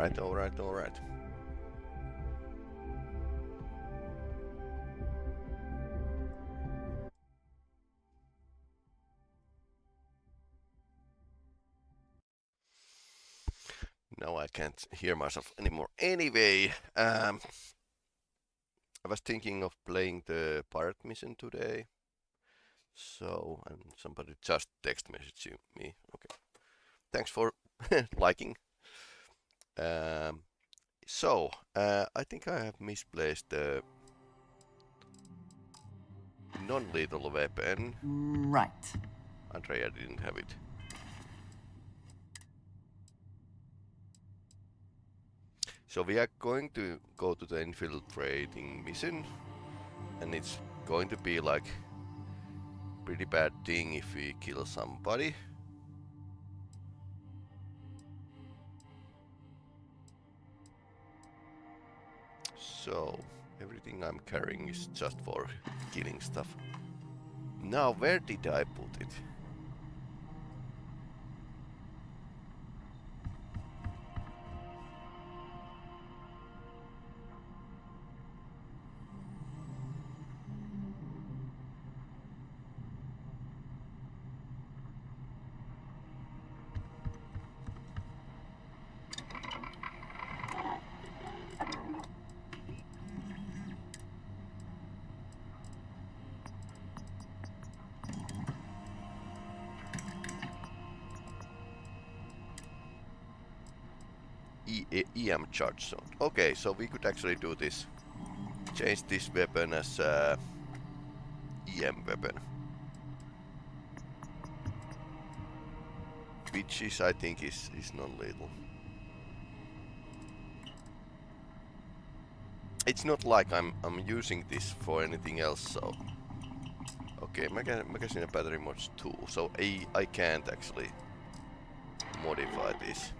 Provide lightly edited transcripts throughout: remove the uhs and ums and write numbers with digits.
Alright, alright, alright. Now I can't hear myself anymore. Anyway, I was thinking of playing the pirate mission today. So, and somebody just text messaged me. Okay. Thanks for liking. I think I have misplaced the non-lethal weapon. Right. Andrea didn't have it. So we are going to go to the infiltrating mission, and it's going to be like pretty bad thing if we kill somebody. So everything I'm carrying is just for killing stuff. Now where did I put it? EM charge zone. Okay, so we could actually do this. Change this weapon as EM weapon. Which is, I think, is non-lethal. It's not like I'm using this for anything else, so... Okay, magazine battery mods 2, so I can't actually modify this.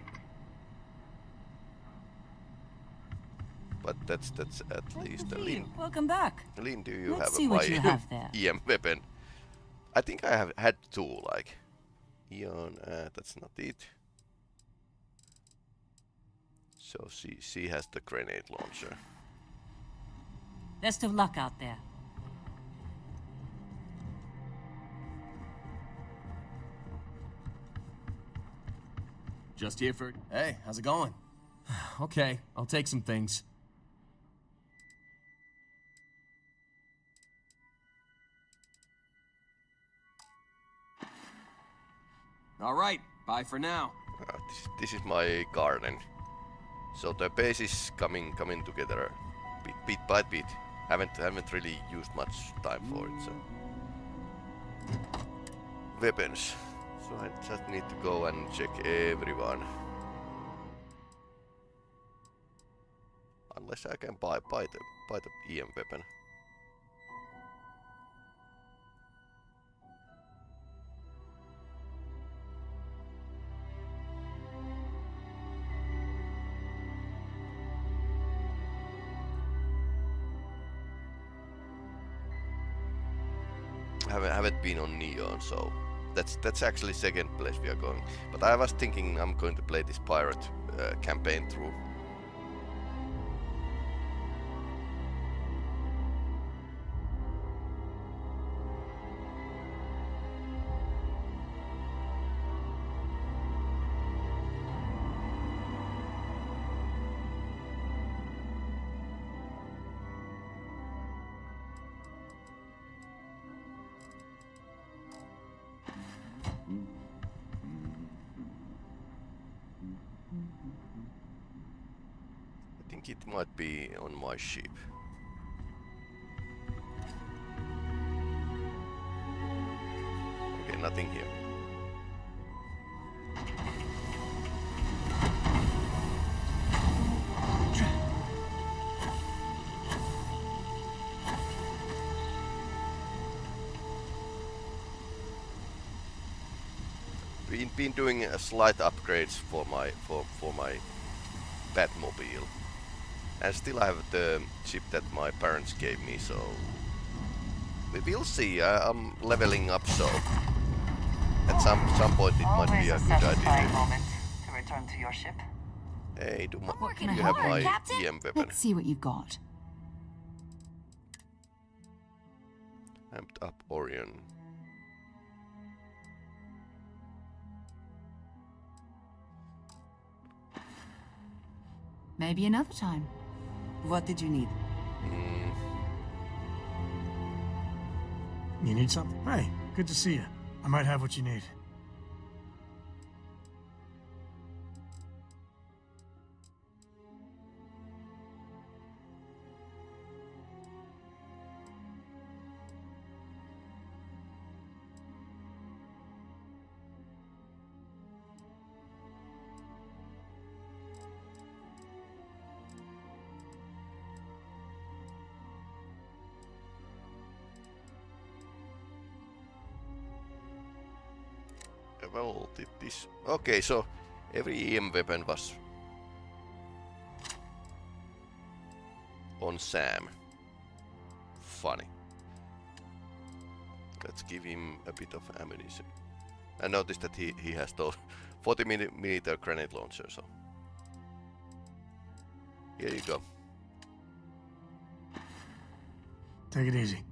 But that's at least a Lynn. Welcome back. Lynn, do you Let's have see what you have there. EM weapon? I think I have had 2, like Eon. That's not it. So she has the grenade launcher. Best of luck out there. Just here for... Hey, how's it going? Okay, I'll take some things. All right, bye for now. This is my garden. So the base is coming together bit by bit. Haven't really used much time for it. So weapons. So I just need to go and check everyone. Unless I can buy the EM weapon. Haven't been on Neon, so that's actually second place we are going. But I was thinking I'm going to play this pirate campaign through. It might be on my ship. Okay, nothing here. Been doing slight upgrades for my Batmobile. And still I have the chip that my parents gave me, so we'll see. I'm leveling up, so at some point it might be a good idea. Moment to return to your ship. Hey, do I'm working you have hard, my Captain. EM weapon? Let's see what you've got. Amped up Orion. Maybe another time. What did you need? You need something? Hey, good to see you. I might have what you need. Well, did this... Okay, so every EM weapon was on Sam. Funny. Let's give him a bit of ammunition. I noticed that he has those 40mm grenade launcher, so... Here you go. Take it easy.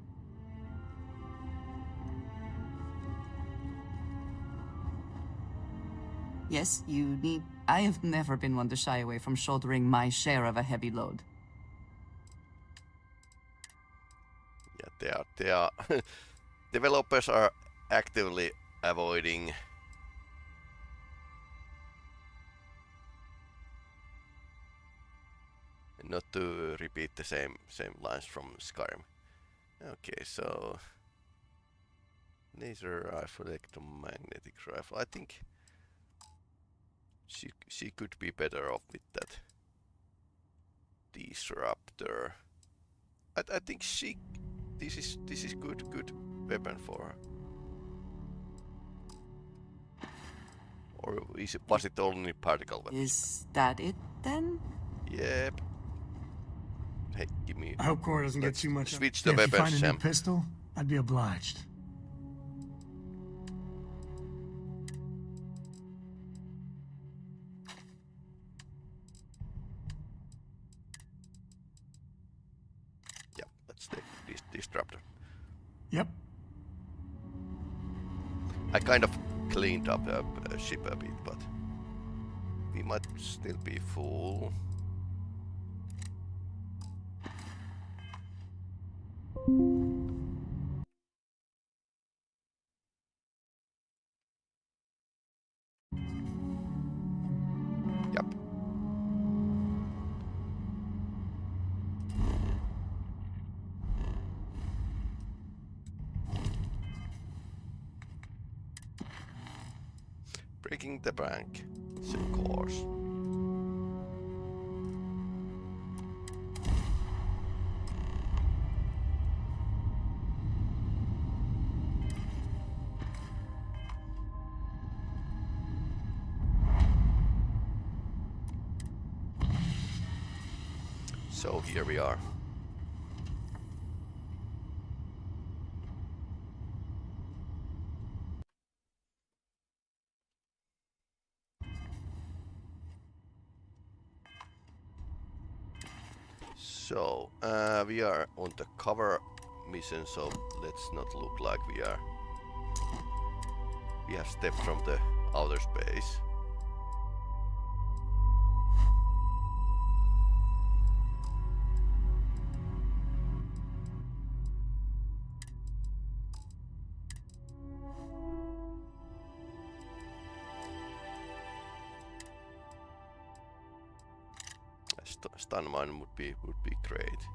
Yes, you need... I have never been one to shy away from shouldering my share of a heavy load. Yeah, they are developers are actively avoiding not to repeat the same lines from Skyrim. Okay, so laser rifle, electromagnetic rifle. I think she could be better off with that disruptor. I think this is good weapon for her. Or was it only particle weapon? Is that it, then? Yep. Hey, give me. I hope Cora doesn't get Let's too much. switch the If you weapons, find a Sam. new pistol, I'd be obliged. Yeah, let's take this disruptor. Yep. I kind of cleaned up a ship a bit, but we might still be full. Yep. Breaking the bank, of course. So here we are. So we are on the cover mission, so let's not look like we have stepped from the outer space. Stun mine would be great.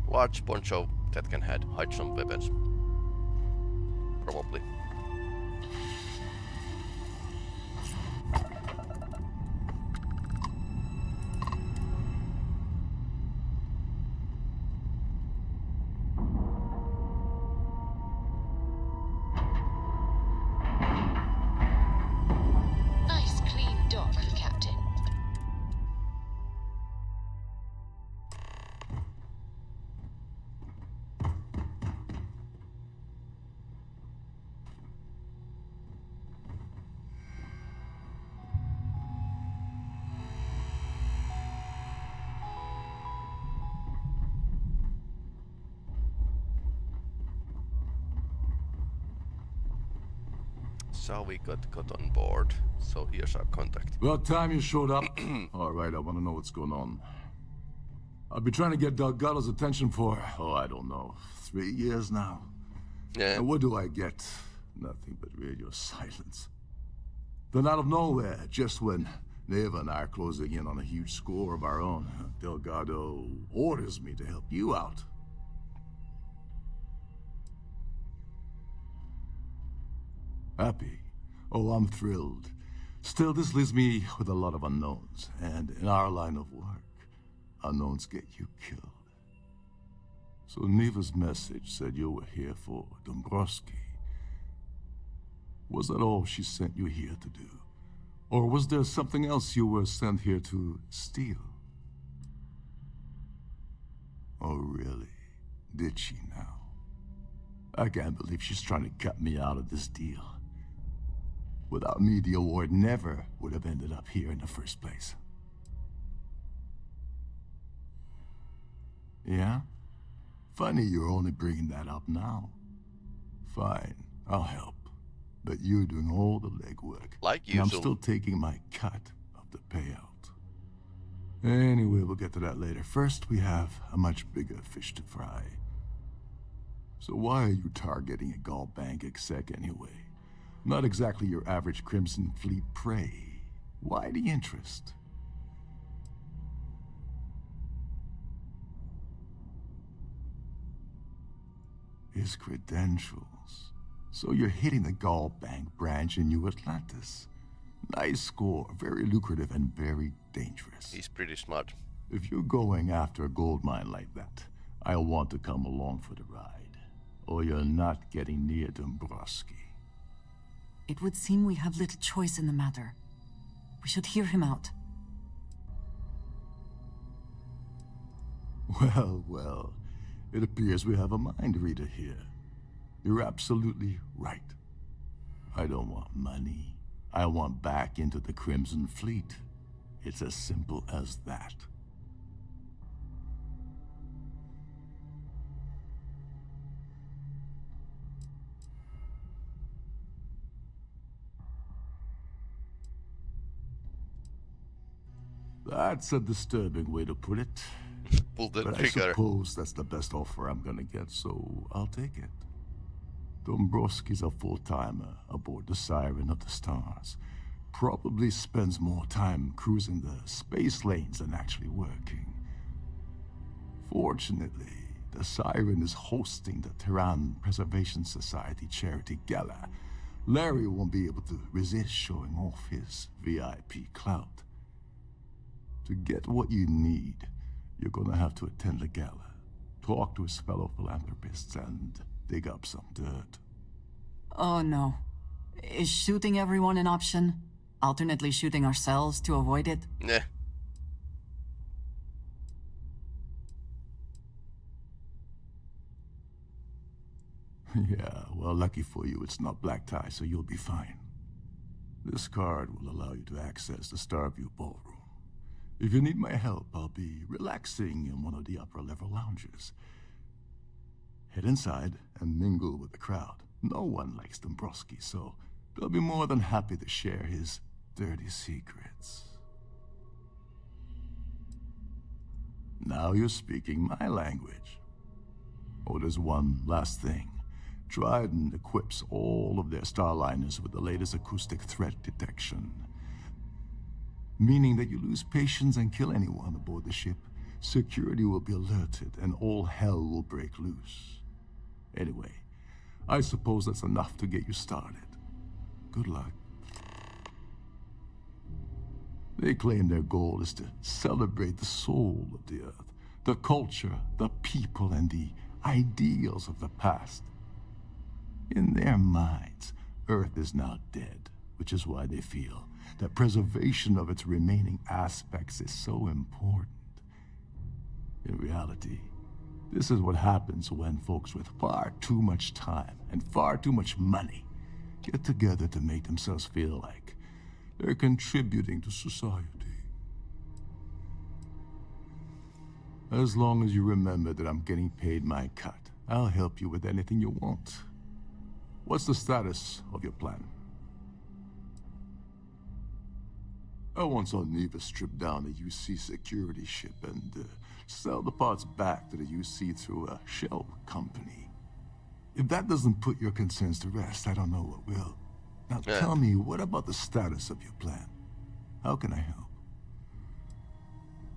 Large poncho that can hide some weapons. Probably. Nice clean dock, Captain. So we got on board. So here's our contact. About time you showed up. All right, I want to know what's going on. I've been trying to get Delgado's attention for, I don't know, 3 years now. Yeah. And what do I get? Nothing but radio silence. Then out of nowhere, just when Neva and I are closing in on a huge score of our own, Delgado orders me to help you out. Happy? Oh, I'm thrilled. Still, this leaves me with a lot of unknowns, and in our line of work, unknowns get you killed. So Neva's message said you were here for Dombrowski. Was that all she sent you here to do? Or was there something else you were sent here to steal? Oh, really? Did she now? I can't believe she's trying to cut me out of this deal. Without me, the award never would have ended up here in the first place. Yeah? Funny you're only bringing that up now. Fine, I'll help. But you're doing all the legwork. Like and I'm usual. still taking my cut of the payout. Anyway, we'll get to that later. First, we have a much bigger fish to fry. So why are you targeting a Gall Bank exec anyway? Not exactly your average Crimson Fleet prey. Why the interest? His credentials. So you're hitting the Gall Bank branch in New Atlantis. Nice score, very lucrative and very dangerous. He's pretty smart. If you're going after a gold mine like that, I'll want to come along for the ride. Or you're not getting near Dombrowski. It would seem we have little choice in the matter. We should hear him out. Well, well. It appears we have a mind reader here. You're absolutely right. I don't want money. I want back into the Crimson Fleet. It's as simple as that. That's a disturbing way to put it. Pull the But I trigger. suppose that's the best offer I'm gonna get, so I'll take it. Dombrowski's a full-timer aboard the Siren of the Stars. Probably spends more time cruising the space lanes than actually working. Fortunately, the Siren is hosting the Terran Preservation Society charity gala. Larry won't be able to resist showing off his VIP clout. To get what you need, you're gonna have to attend the gala, talk to his fellow philanthropists, and dig up some dirt. Oh no. Is shooting everyone an option? Alternately shooting ourselves to avoid it? Nah. Yeah, well, lucky for you, it's not black tie, so you'll be fine. This card will allow you to access the Starfield ballroom. If you need my help, I'll be relaxing in one of the upper-level lounges. Head inside and mingle with the crowd. No one likes Dombrowski, so they'll be more than happy to share his dirty secrets. Now you're speaking my language. Oh, there's one last thing. Trident equips all of their starliners with the latest acoustic threat detection. Meaning that you lose patience and kill anyone aboard the ship, security will be alerted and all hell will break loose. Anyway, I suppose that's enough to get you started. Good luck. They claim their goal is to celebrate the soul of the Earth, the culture, the people, and the ideals of the past. In their minds, Earth is now dead, which is why they feel that preservation of its remaining aspects is so important. In reality, this is what happens when folks with far too much time and far too much money get together to make themselves feel like they're contributing to society. As long as you remember that I'm getting paid my cut, I'll help you with anything you want. What's the status of your plan? I once saw Neva strip down a UC security ship and sell the parts back to the UC through a shell company. If that doesn't put your concerns to rest, I don't know what will. Now tell me, what about the status of your plan? How can I help?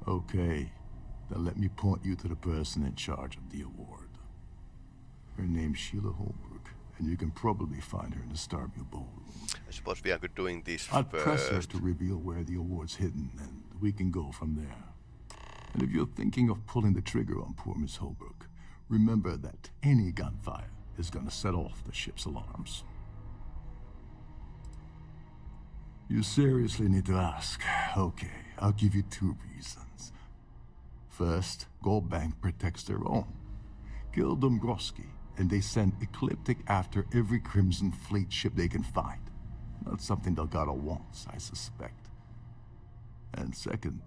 Okay, then let me point you to the person in charge of the award. Her name's Sheila Holbrook, and you can probably find her in the Starfield ballroom. I suppose we are good doing this I'd press her first. to reveal where the award's hidden, and we can go from there. And if you're thinking of pulling the trigger on poor Miss Holbrook, remember that any gunfire is gonna set off the ship's alarms. You seriously need to ask. Okay, I'll give you 2 reasons. First, Gold Bank protects their own. Kill Dombrowski, and they send Ecliptic after every Crimson Fleet ship they can find. Not something Delgado wants, I suspect. And second,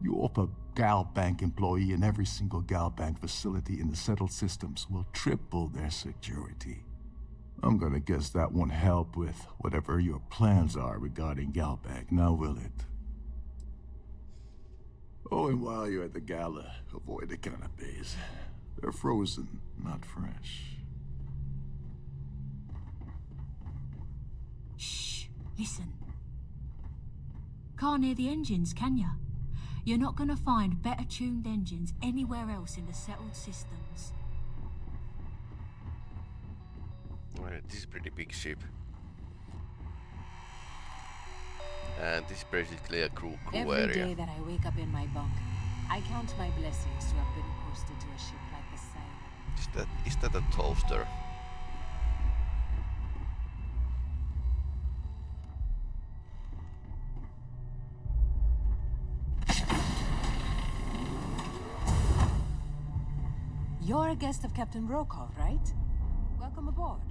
you offer Gal Bank employee in every single Gal Bank facility in the settled systems will triple their security. I'm gonna guess that won't help with whatever your plans are regarding Gal Bank, now will it? Oh, and while you're at the gala, avoid the canapes. They're frozen, not fresh. Shh, listen. Can't hear the engines, can ya? You're not gonna find better tuned engines anywhere else in the settled systems. Alright, this is a pretty big ship. And this is basically a crew Every area. day that I wake up in my bunk, I count my blessings to have been posted to a ship like the Siren. Is that a toaster? You're a guest of Captain Rokov, right? Welcome aboard.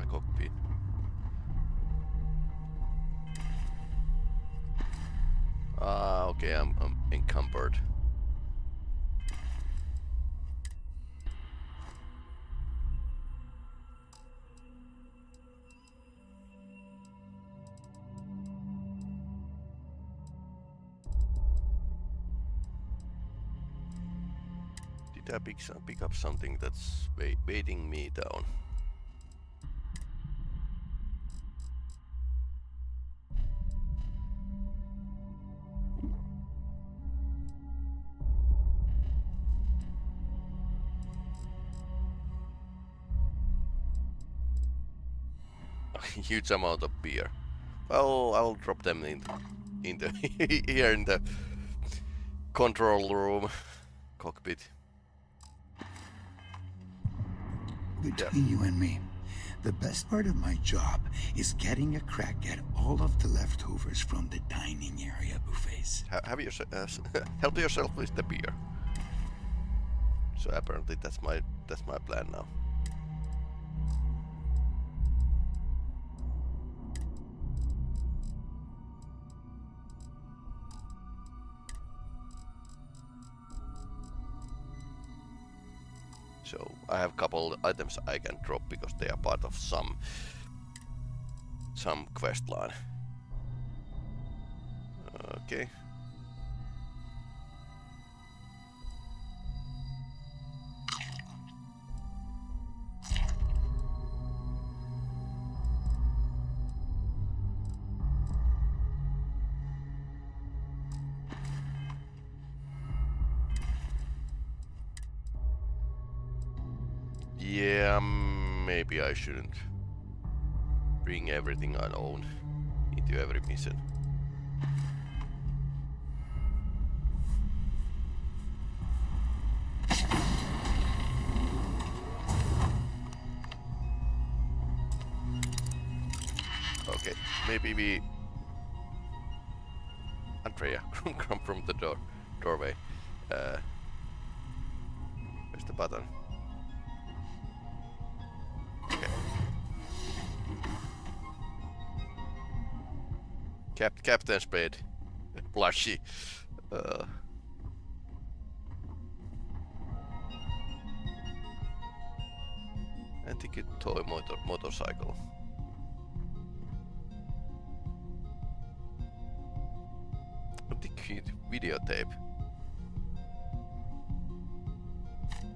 Cockpit. Okay, I'm encumbered. Did I pick up something that's weighting me down? Huge amount of beer. Well, I'll drop them in the here in the control room cockpit. Between you and me, the best part of my job is getting a crack at all of the leftovers from the dining area buffets. Have yourself help yourself with the beer. So apparently that's my plan now. So I have a couple items I can drop because they are part of some quest line. Okay. Yeah, maybe I shouldn't bring everything I own into every mission. Okay, maybe we... Andrea, come from the doorway. Where's the button? Captain Spade. Blushy. Antique toy motorcycle. Antique videotape.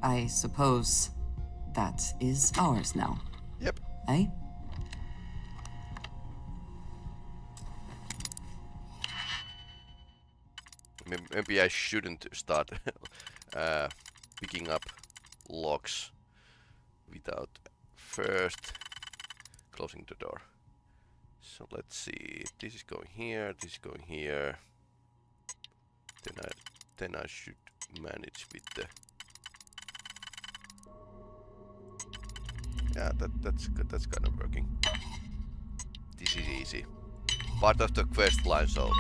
I suppose that is ours now, Yep. eh? Maybe I shouldn't start picking up locks without first closing the door. So let's see. This is going here. This is going here. Then I should manage with the. Yeah, that's good. That's kind of working. This is easy. Part of the quest line, so.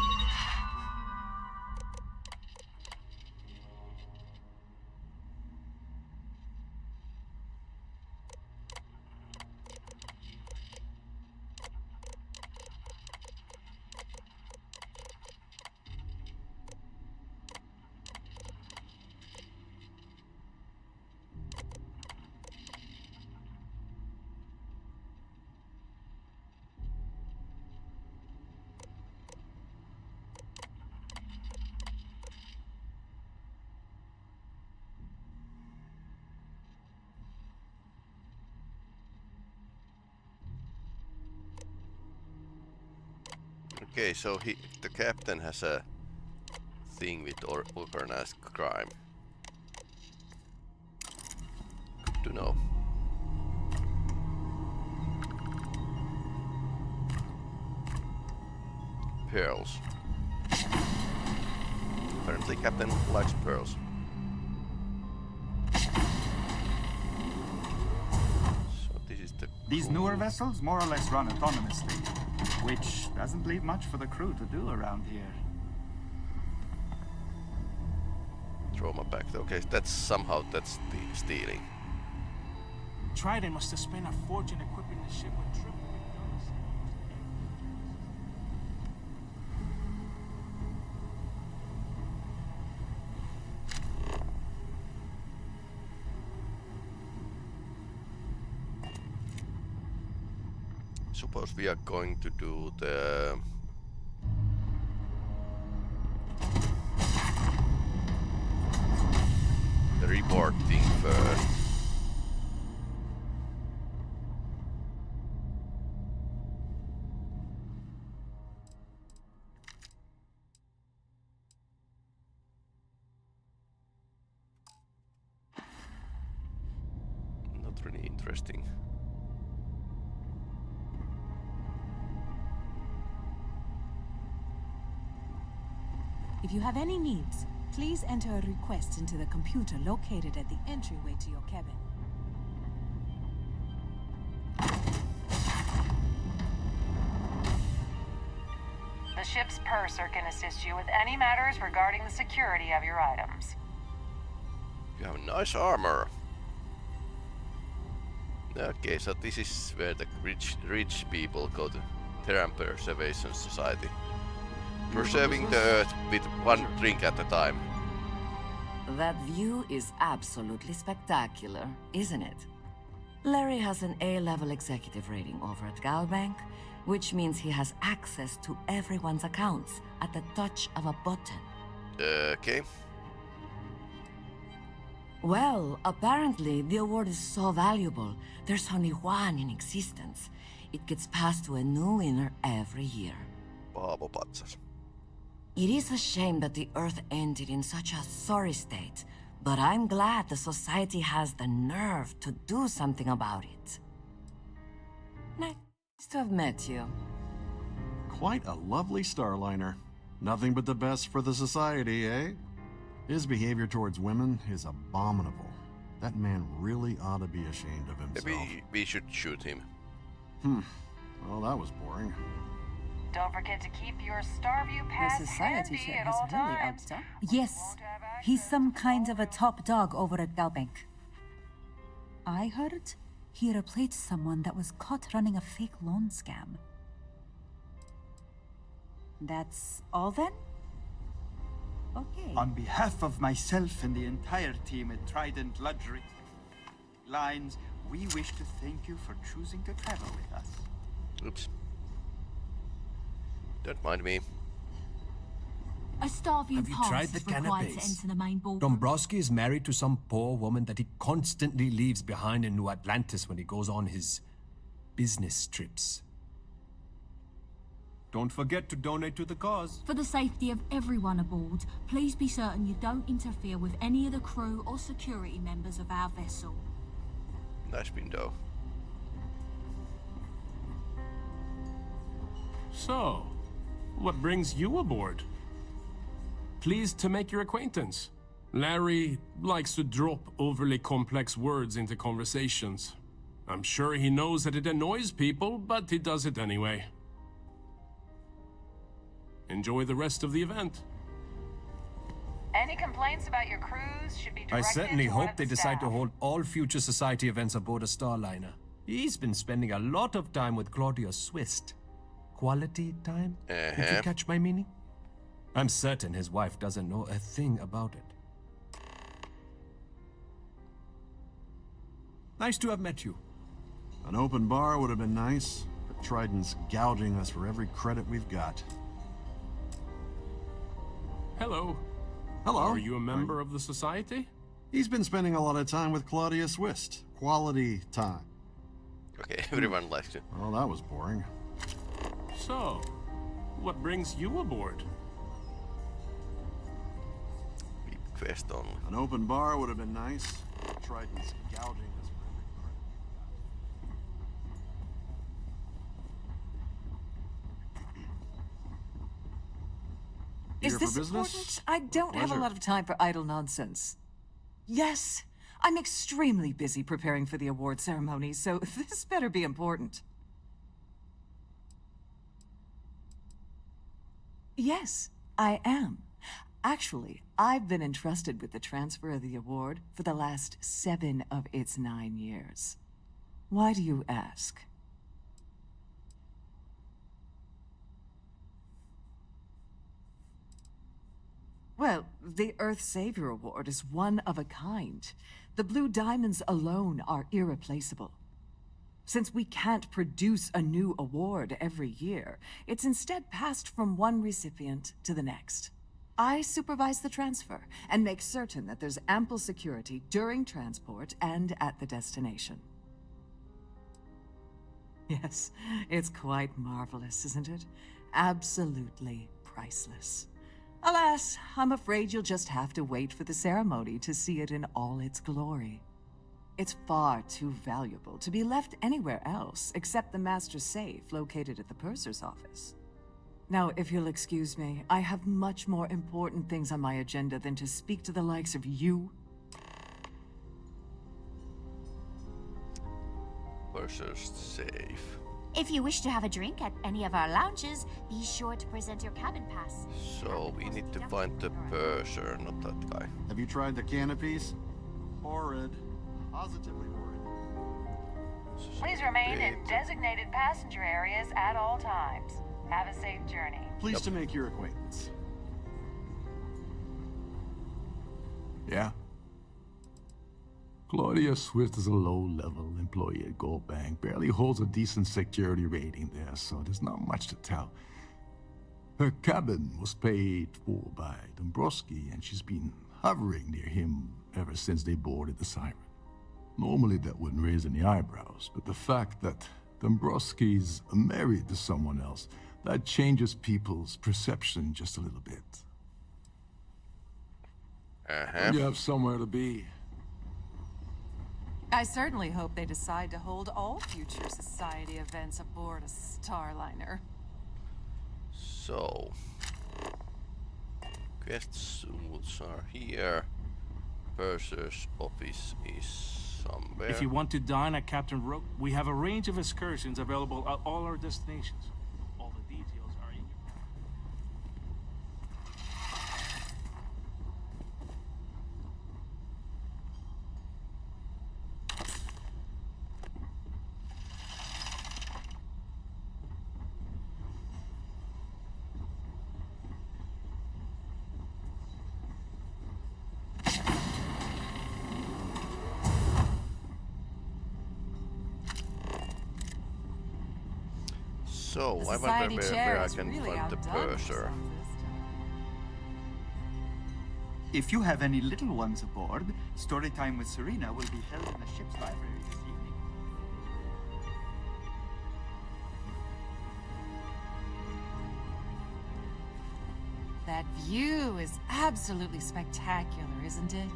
Okay, so the captain has a thing with organized crime. Good to know. Pearls. Apparently, captain likes pearls. So this is the. These newer vessels more or less run autonomously, which doesn't leave much for the crew to do around here. Trauma back. Okay, that's the stealing. Trident must have spent a fortune equipping the ship with triple guns. Suppose we are going to do the reward thing first. Not really interesting. If you have any needs, please enter a request into the computer located at the entryway to your cabin. The ship's purser can assist you with any matters regarding the security of your items. You have nice armor. Okay, so this is where the rich people go to Terran Preservation Society. Preserving the Earth with one drink at a time. That view is absolutely spectacular, isn't it? Larry has an A-level executive rating over at Galbank, which means he has access to everyone's accounts at the touch of a button. Okay. Well, apparently the award is so valuable, there's only one in existence. It gets passed to a new winner every year. Paavo Patsas. It is a shame that the Earth ended in such a sorry state, but I'm glad the Society has the nerve to do something about it. Nice to have met you. Quite a lovely Starliner. Nothing but the best for the Society, eh? His behavior towards women is abominable. That man really ought to be ashamed of himself. Maybe we should shoot him. Well, that was boring. Don't forget to keep your Starview pass The society handy ship at has all really times. outdone. Yes, he's some kind of a top dog over at Galbank. I heard he replaced someone that was caught running a fake loan scam. That's all then? Okay. On behalf of myself and the entire team at Trident Luxury Lines, We wish to thank you for choosing to travel with us. Oops. Don't mind me. A Starfield Have you pass tried the is required to canapes? enter the main ballroom. Dombrowski is married to some poor woman that he constantly leaves behind in New Atlantis when he goes on his business trips. Don't forget to donate to the cause. For the safety of everyone aboard, please be certain you don't interfere with any of the crew or security members of our vessel. Nice window. So, what brings you aboard? Pleased to make your acquaintance. Larry likes to drop overly complex words into conversations. I'm sure he knows that it annoys people, but he does it anyway. Enjoy the rest of the event. Any complaints about your cruise should be directed I certainly to one hope of they the decide to staff. hold all future society events aboard a Starliner. He's been spending a lot of time with Claudius Swist. Quality time? Did you catch my meaning? I'm certain his wife doesn't know a thing about it. Nice to have met you. An open bar would have been nice, but Trident's gouging us for every credit we've got. Hello. Hello. Are you a member of the society? He's been spending a lot of time with Claudius Swist. Quality time. Okay, everyone likes to. Well, that was boring. So, what brings you aboard? Beep quest only. An open bar would have been nice. Trident's gouging us for every credit we've got. Is Here this for business? important? I don't have a Pleasure. lot of time for idle nonsense. Yes, I'm extremely busy preparing for the award ceremony, so this better be important. Yes, I am. Actually, I've been entrusted with the transfer of the award for the last 7 of its 9 years. Why do you ask? Well, the Earth Savior Award is one of a kind. The Blue Diamonds alone are irreplaceable. Since we can't produce a new award every year, it's instead passed from one recipient to the next. I supervise the transfer and make certain that there's ample security during transport and at the destination. Yes, it's quite marvelous, isn't it? Absolutely priceless. Alas, I'm afraid you'll just have to wait for the ceremony to see it in all its glory. It's far too valuable to be left anywhere else except the master safe located at the purser's office. Now, if you'll excuse me, I have much more important things on my agenda than to speak to the likes of you. Purser's safe. If you wish to have a drink at any of our lounges, be sure to present your cabin pass. So we need to find the purser, not that guy. Have you tried the canopies? Horrid. Positively horrid. Please remain in designated passenger areas at all times. Have a safe journey. Pleased to make your acquaintance. Yeah? Claudia Swift is a low-level employee at Gold Bank, barely holds a decent security rating there, so there's not much to tell. Her cabin was paid for by Dombrowski, and she's been hovering near him ever since they boarded the Siren. Normally that wouldn't raise any eyebrows, but the fact that Dombrowski's married to someone else, that changes people's perception just a little bit. You have somewhere to be. I certainly hope they decide to hold all future society events aboard a Starliner. So, quests are here. Purser's office is somewhere. If you want to dine at Captain Rook, we have a range of excursions available at all our destinations. All the details are in your pack. So, The I society wonder chair where I is can really find the outdone purser. herself this If you have any little ones aboard, story time with Serena will be held in the ship's library this evening. That view is absolutely spectacular, isn't it?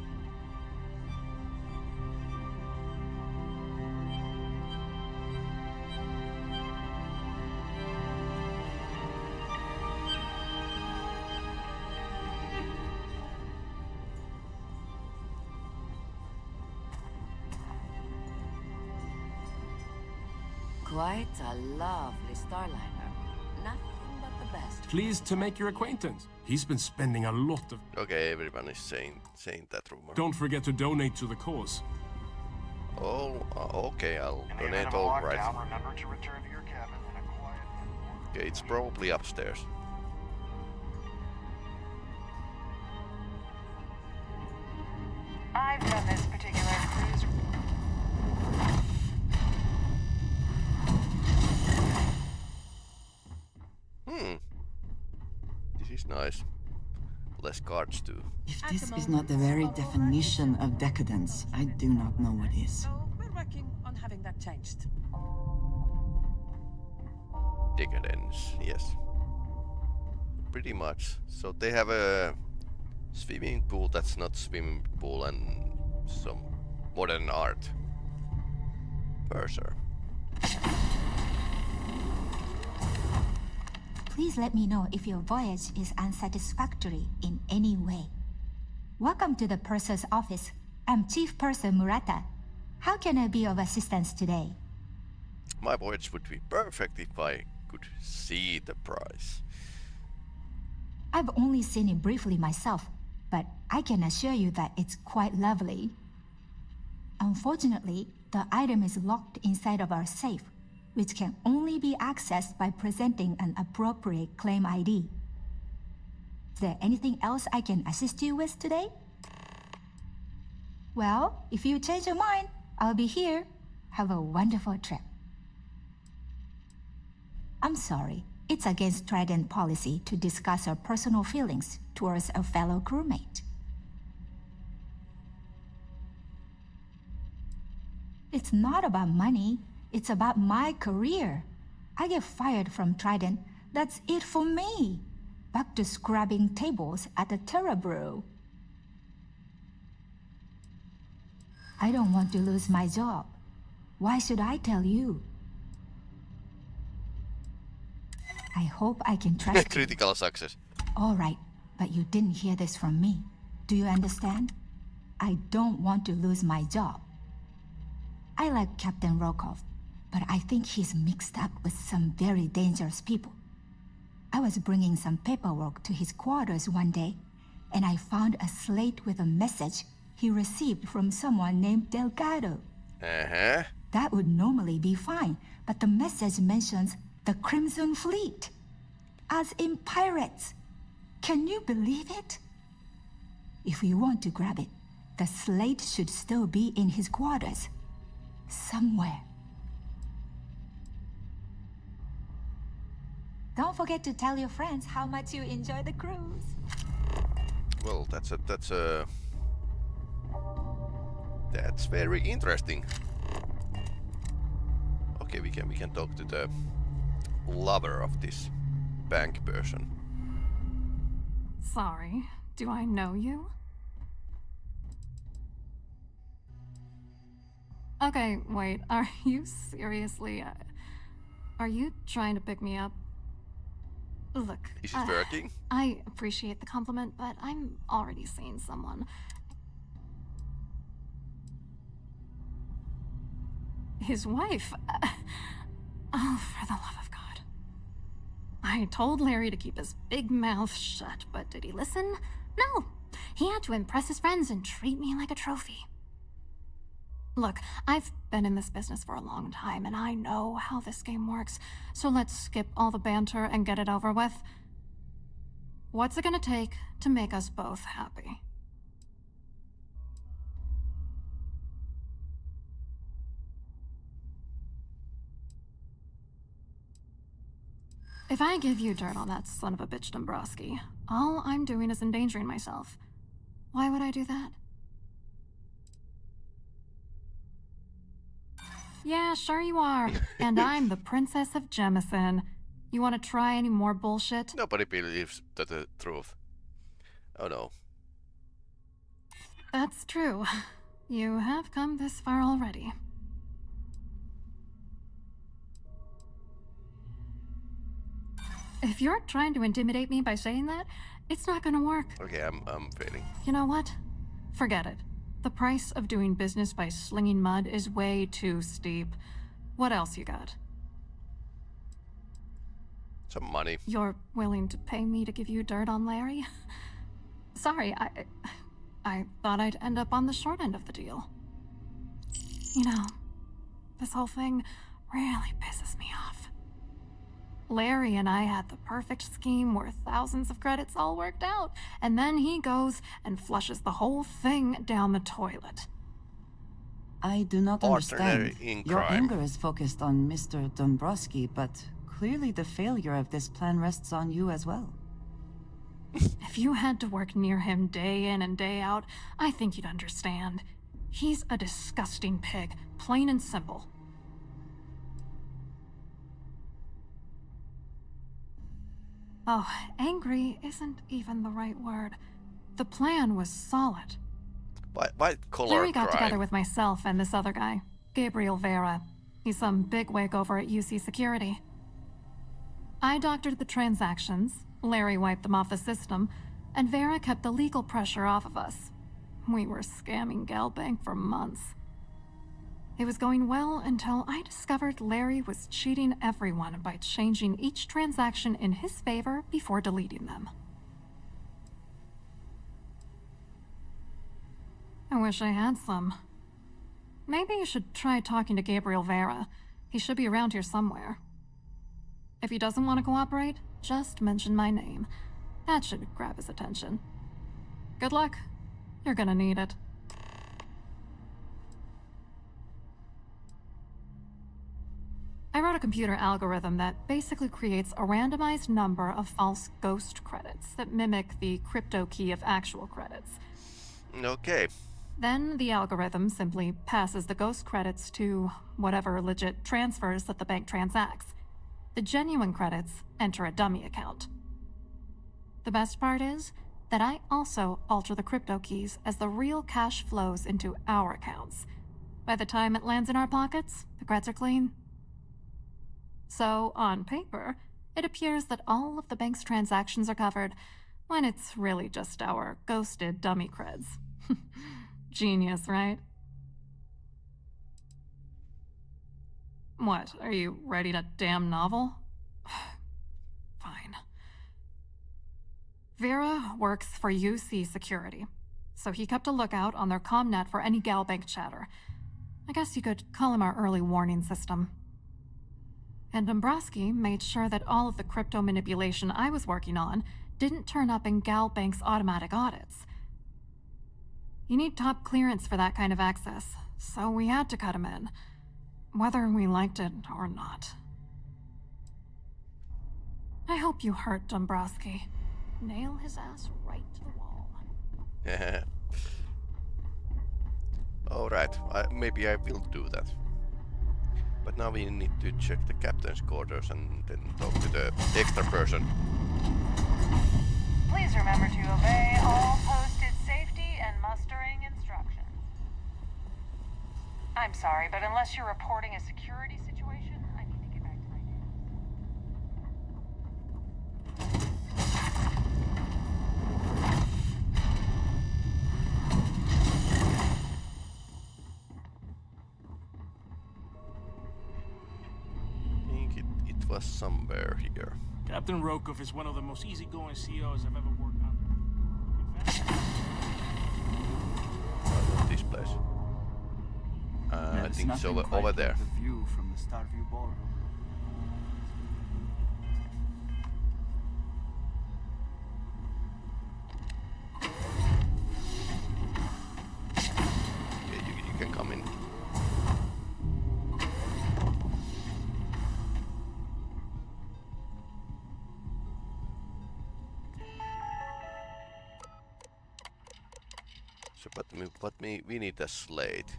Quite a lovely Starliner. Nothing but the best. Pleased to make your acquaintance. He's been spending a lot of... Okay, everyone is saying that rumor. Don't forget to donate to the cause. Oh, okay, I'll In the donate event of a all right. lockdown, remember to return to your cabin in a quiet and Okay, it's probably upstairs. I've done this particular cruise. This is nice. Less cards too. If this is not the very definition of decadence, I do not know what is. So we're working on having that changed. Decadence, yes. Pretty much. So they have a swimming pool that's not swimming pool and some modern art. Purser. Please let me know if your voyage is unsatisfactory in any way. Welcome to the Purser's office. I'm Chief Purser Murata. How can I be of assistance today? My voyage would be perfect if I could see the prize. I've only seen it briefly myself, but I can assure you that it's quite lovely. Unfortunately, the item is locked inside of our safe, which can only be accessed by presenting an appropriate claim ID. Is there anything else I can assist you with today? Well, if you change your mind, I'll be here. Have a wonderful trip. I'm sorry, it's against Trident policy to discuss our personal feelings towards a fellow crewmate. It's not about money. It's about my career. I get fired from Trident. That's it for me. Back to scrubbing tables at the Terra Brew. I don't want to lose my job. Why should I tell you? I hope I can trust you. Critical success. All right, but you didn't hear this from me. Do you understand? I don't want to lose my job. I like Captain Rokov, but I think he's mixed up with some very dangerous people. I was bringing some paperwork to his quarters one day, and I found a slate with a message he received from someone named Delgado. Uh-huh. That would normally be fine, but the message mentions the Crimson Fleet, as in pirates. Can you believe it? If you want to grab it, the slate should still be in his quarters. Somewhere. Don't forget to tell your friends how much you enjoy the cruise. Well, that's very interesting. Okay, we can talk to the lover of this bank person. Sorry, do I know you? Okay, wait, are you seriously... are you trying to pick me up? Look... Is it working? I appreciate the compliment, but I'm already seeing someone. His wife? Oh, for the love of God. I told Larry to keep his big mouth shut, but did he listen? No. He had to impress his friends and treat me like a trophy. Look, I've been in this business for a long time, and I know how this game works, so let's skip all the banter and get it over with. What's it gonna take to make us both happy? If I give you dirt on that son of a bitch Dombrowski, all I'm doing is endangering myself. Why would I do that? Yeah, sure you are. And I'm the Princess of Jemison. You want to try any more bullshit? Nobody believes the truth. Oh no. That's true. You have come this far already. If you're trying to intimidate me by saying that, it's not gonna work. Okay, I'm failing. You know what? Forget it. The price of doing business by slinging mud is way too steep. What else you got? Some money. You're willing to pay me to give you dirt on Larry? Sorry, I thought I'd end up on the short end of the deal. You know, this whole thing really pisses me off. Larry and I had the perfect scheme worth thousands of credits all worked out, and then he goes and flushes the whole thing down the toilet. I do not Partner understand. in Your crime. anger is focused on Mr. Dombrowski, but clearly the failure of this plan rests on you as well. If you had to work near him day in and day out, I think you'd understand. He's a disgusting pig, plain and simple. Oh, angry isn't even the right word. The plan was solid. White collar Larry got crime. together with myself and this other guy, Gabriel Vera. He's some bigwig over at UC Security. I doctored the transactions, Larry wiped them off the system, and Vera kept the legal pressure off of us. We were scamming Galbank for months. It was going well until I discovered Larry was cheating everyone by changing each transaction in his favor before deleting them. I wish I had some. Maybe you should try talking to Gabriel Vera. He should be around here somewhere. If he doesn't want to cooperate, just mention my name. That should grab his attention. Good luck. You're gonna need it. I wrote a computer algorithm that basically creates a randomized number of false ghost credits that mimic the crypto key of actual credits. Okay. Then the algorithm simply passes the ghost credits to whatever legit transfers that the bank transacts. The genuine credits enter a dummy account. The best part is that I also alter the crypto keys as the real cash flows into our accounts. By the time it lands in our pockets, the creds are clean. So, on paper, it appears that all of the bank's transactions are covered, when it's really just our ghosted dummy creds. Genius, right? What, are you writing a damn novel? Fine. Vera works for UC Security, so he kept a lookout on their comnet for any Galbank chatter. I guess you could call him our early warning system. And Dombrowski made sure that all of the crypto manipulation I was working on didn't turn up in Galbank's automatic audits. You need top clearance for that kind of access, so we had to cut him in, whether we liked it or not. I hope you hurt Dombrowski. Nail his ass right to the wall. Alright, maybe I will do that. But now we need to check the captain's quarters and then talk to the extra person. Please remember to obey all posted safety and mustering instructions. I'm sorry, but unless you're reporting a security situation, I need to get back to my I think it was somewhere here. Captain Rokov is one of the most easygoing CEOs I've ever worked under. This place. I There's think it's nothing quite over there. like the view from the Starfield ballroom. Yeah, you can come in. But we need a slate.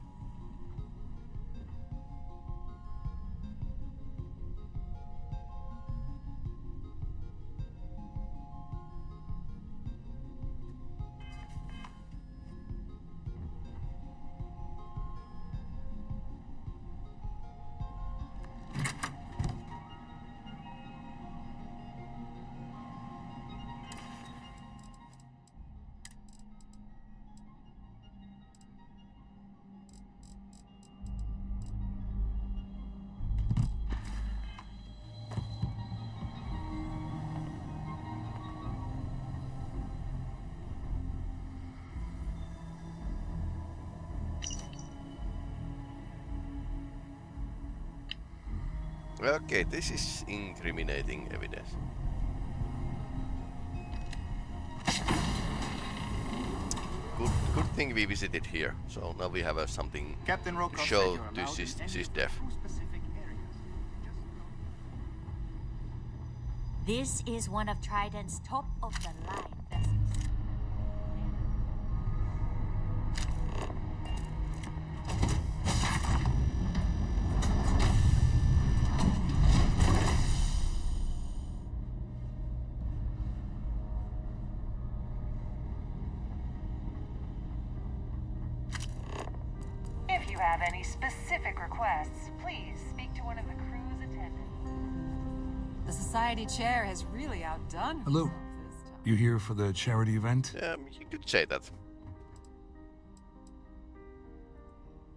Okay, this is incriminating evidence. Good thing we visited here. So now we have something Captain to Rokov show said to you're allowed in any SysDef. specific areas. This is one of Trident's top-of-the-line vessels. If you have any specific requests, please speak to one of the crew's attendants. The Society Chair has really outdone Hello. himself this time. You here for the charity event? You could say that.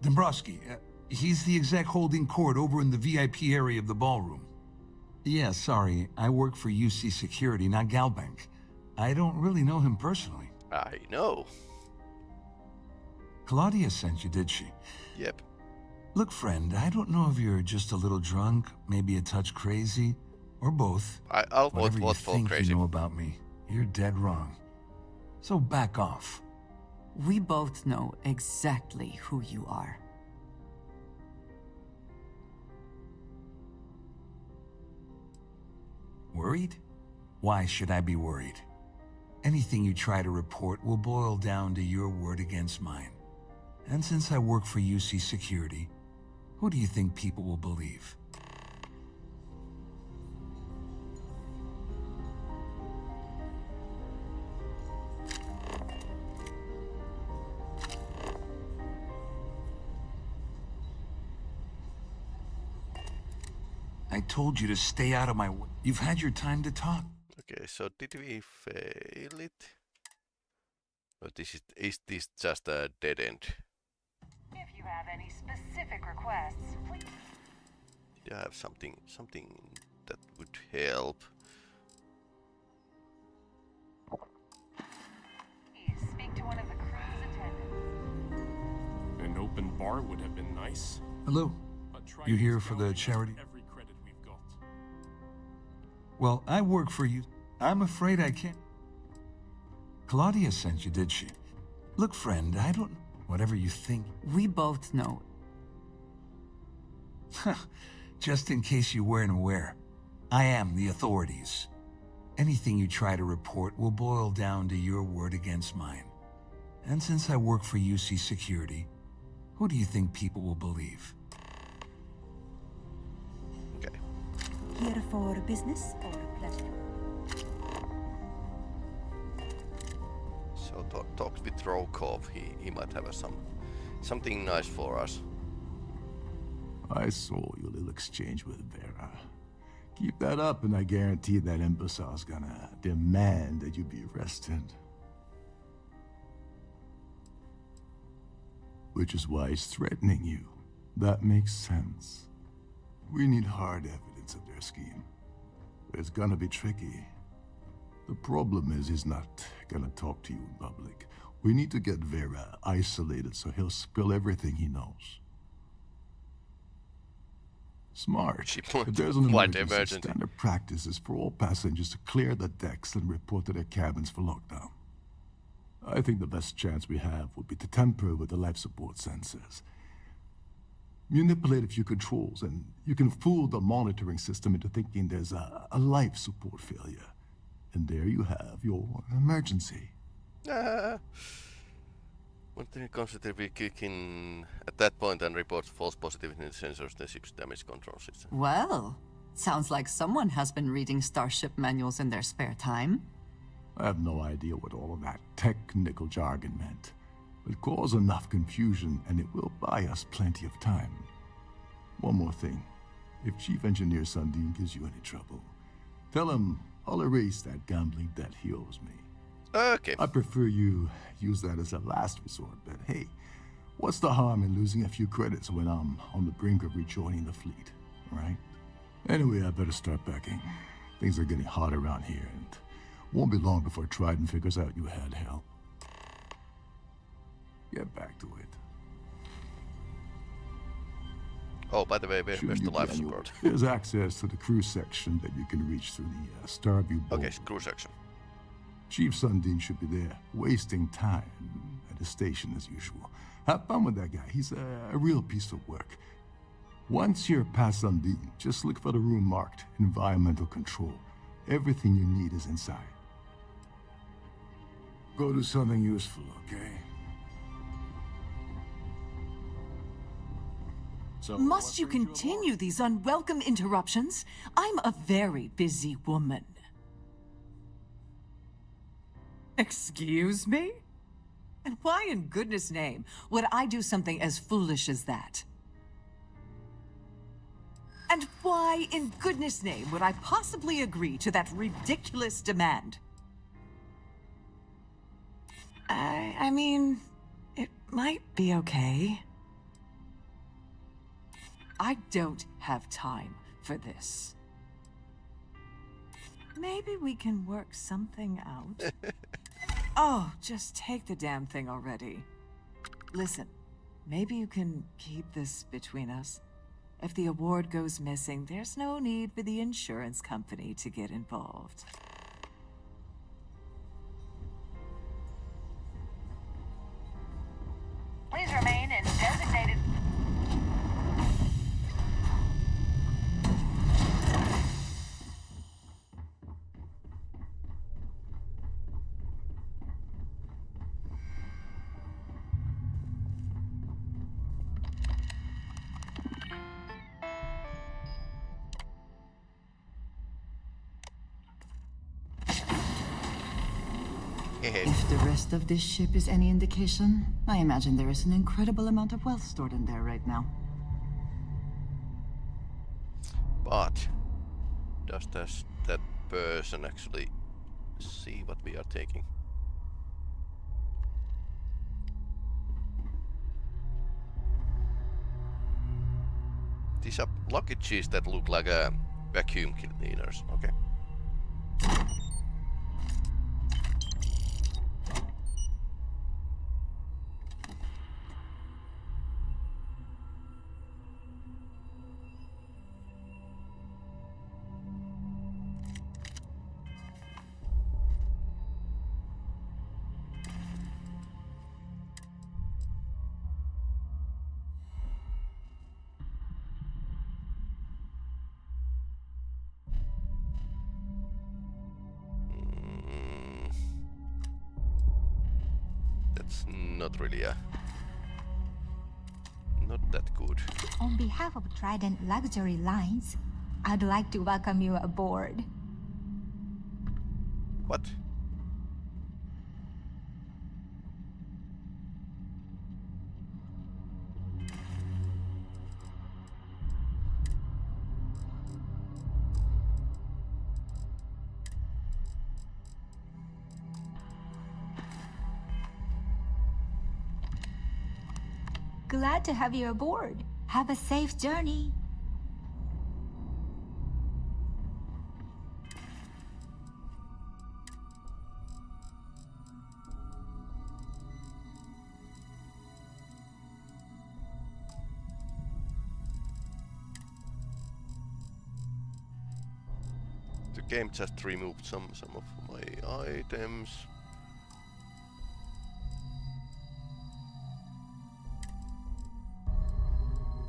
Dombrowski, he's the exec holding court over in the VIP area of the ballroom. Yeah, sorry, I work for UC Security, not Galbank. I don't really know him personally. I know. Claudia sent you, did she? Yep. Look, friend, I don't know if you're just a little drunk, maybe a touch crazy, or both. I'll Whatever you vote for think crazy. you know about me, you're dead wrong. So back off. We both know exactly who you are. Worried? Why should I be worried? Anything you try to report will boil down to your word against mine. And since I work for UC Security, who do you think people will believe? I told you to stay out of my way. You've had your time to talk. Okay, so did we fail it? Or is this just a dead end? If you have any specific requests, please. Did I have something that would help? Please speak to one of the crew's attendants. An open bar would have been nice. Hello. But try You to here for spell the it charity? Every credit we've got. Well, I work for you. I'm afraid I can't. Claudia sent you, did she? Look, friend, I don't... Whatever you think. We both know. Just in case you weren't aware, I am the authorities. Anything you try to report will boil down to your word against mine. And since I work for UC Security, who do you think people will believe? Okay. Here for business or pleasure? So talks with Rokov. He might have something nice for us. I saw your little exchange with Vera. Keep that up and I guarantee that imbecile's gonna demand that you be arrested. Which is why he's threatening you. That makes sense. We need hard evidence of their scheme. It's gonna be tricky. The problem is he's not gonna talk to you in public. We need to get Vera isolated so he'll spill everything he knows. Smart. If there's an emergency, standard practice is for all passengers to clear the decks and report to their cabins for lockdown. I think the best chance we have would be to tamper with the life support sensors. Manipulate a few controls, and you can fool the monitoring system into thinking there's a life support failure. And there you have your emergency. One thing consider we kick in at that point and report false positive in the sensors the ship's damage control system. Well, sounds like someone has been reading starship manuals in their spare time. I have no idea what all of that technical jargon meant. But cause enough confusion and it will buy us plenty of time. One more thing. If Chief Engineer Sundin gives you any trouble, tell him I'll erase that gambling debt he owes me. Okay. I prefer you use that as a last resort, but hey, what's the harm in losing a few credits when I'm on the brink of rejoining the fleet, right? Anyway, I better start packing. Things are getting hot around here, and won't be long before Trident figures out you had help. Get back to it. Oh, by the way, where's the life support? There's access to the crew section that you can reach through the Starfield. Okay, crew section. Chief Sundin should be there, wasting time at his station as usual. Have fun with that guy. He's a real piece of work. Once you're past Sundin, just look for the room marked Environmental Control. Everything you need is inside. Go do something useful, okay? So must you continue these unwelcome interruptions? I'm a very busy woman. Excuse me? And why in goodness name would I do something as foolish as that? And why in goodness name would I possibly agree to that ridiculous demand? I mean, it might be okay. I don't have time for this. Maybe we can work something out. Oh, just take the damn thing already. Listen, maybe you can keep this between us. If the award goes missing, there's no need for the insurance company to get involved. Please remain in designated... If the rest of this ship is any indication, I imagine there is an incredible amount of wealth stored in there right now. But does that person actually see what we are taking? These are luggages that look like vacuum cleaners. Okay. That's not really not that good. On behalf of Trident Luxury Lines, I'd like to welcome you aboard. What? Glad to have you aboard. Have a safe journey. The game just removed some of my items.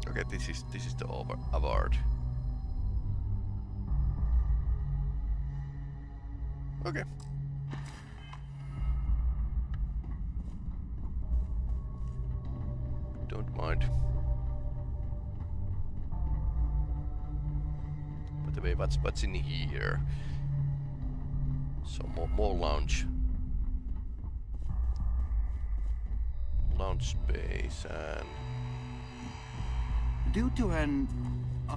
Okay, this is the award. Okay. anyway, what's in here? So more lounge space and Due to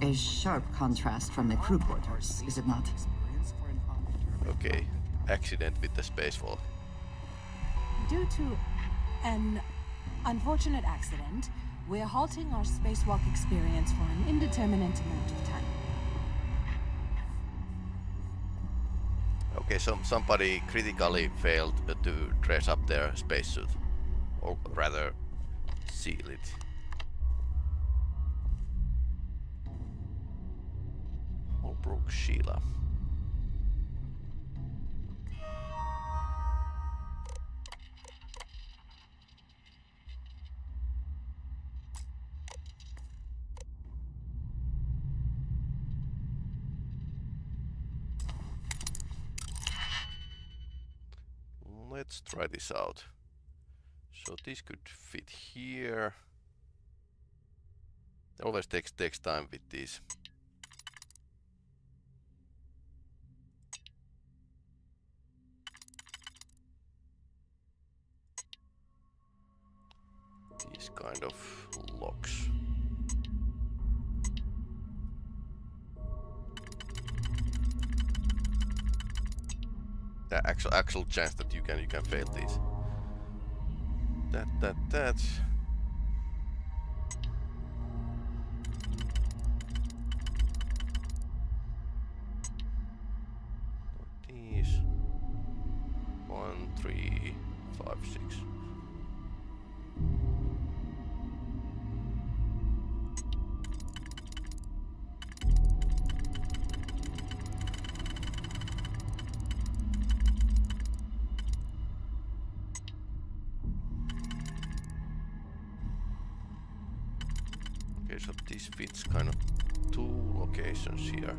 a sharp contrast from the crew quarters, is it not? okay, accident with the spacewalk. Due to an unfortunate accident, we're halting our spacewalk experience for an indeterminate amount of time. Okay, so somebody critically failed to dress up their spacesuit, or rather, seal it. Holbrook Sheila. Let's try this out. So this could fit here. It always takes time with these. These kind of locks. The actual chance that you can fail these. That. These 1, 3, 5, 6. Okay, so this fits kind of two locations here.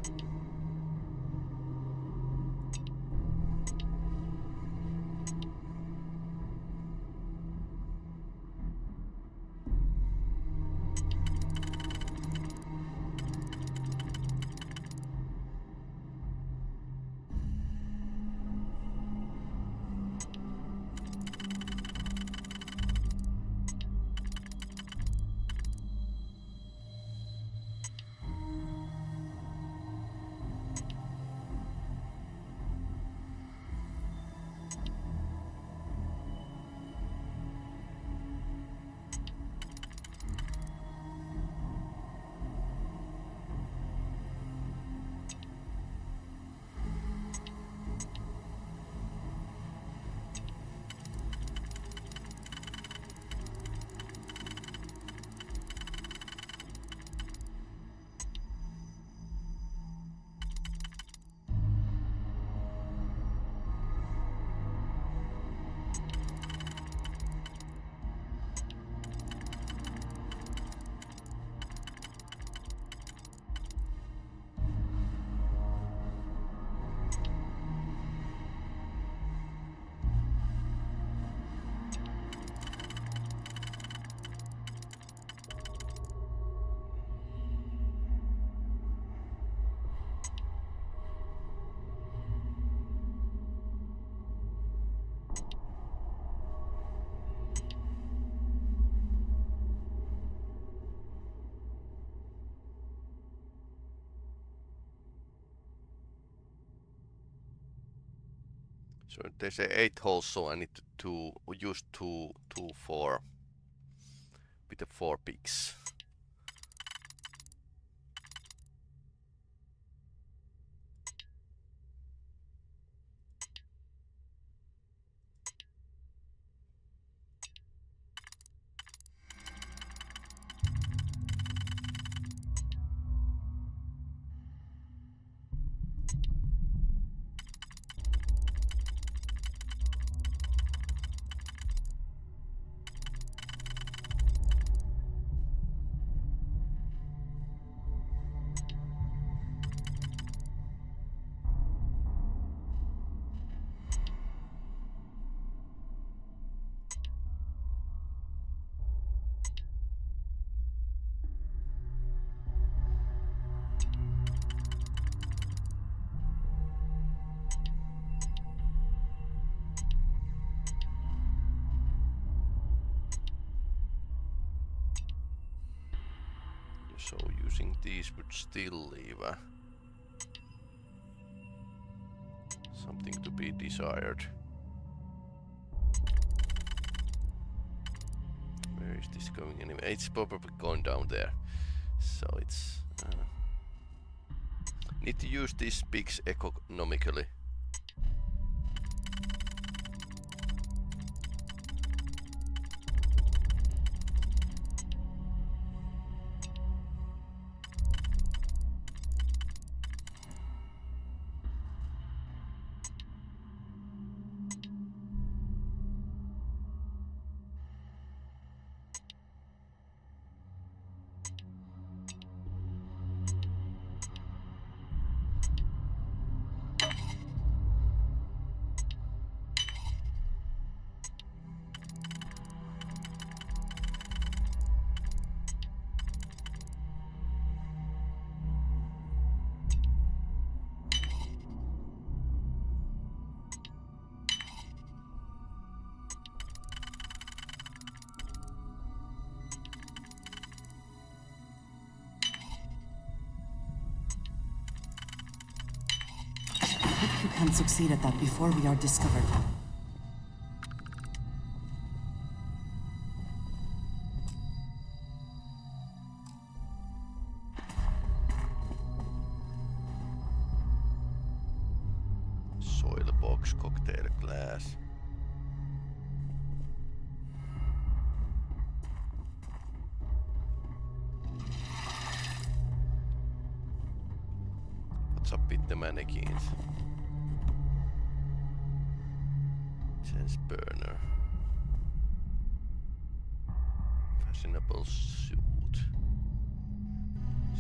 So they say 8 holes, so I need to use two for with the 4 picks. So using these would still leave something to be desired. Where is this going anyway? It's probably going down there. So it's need to use these pigs economically. You can succeed at that before we are discovered. Soil box, cocktail glass. What's up with the mannequins? Chance burner. Fashionable suit.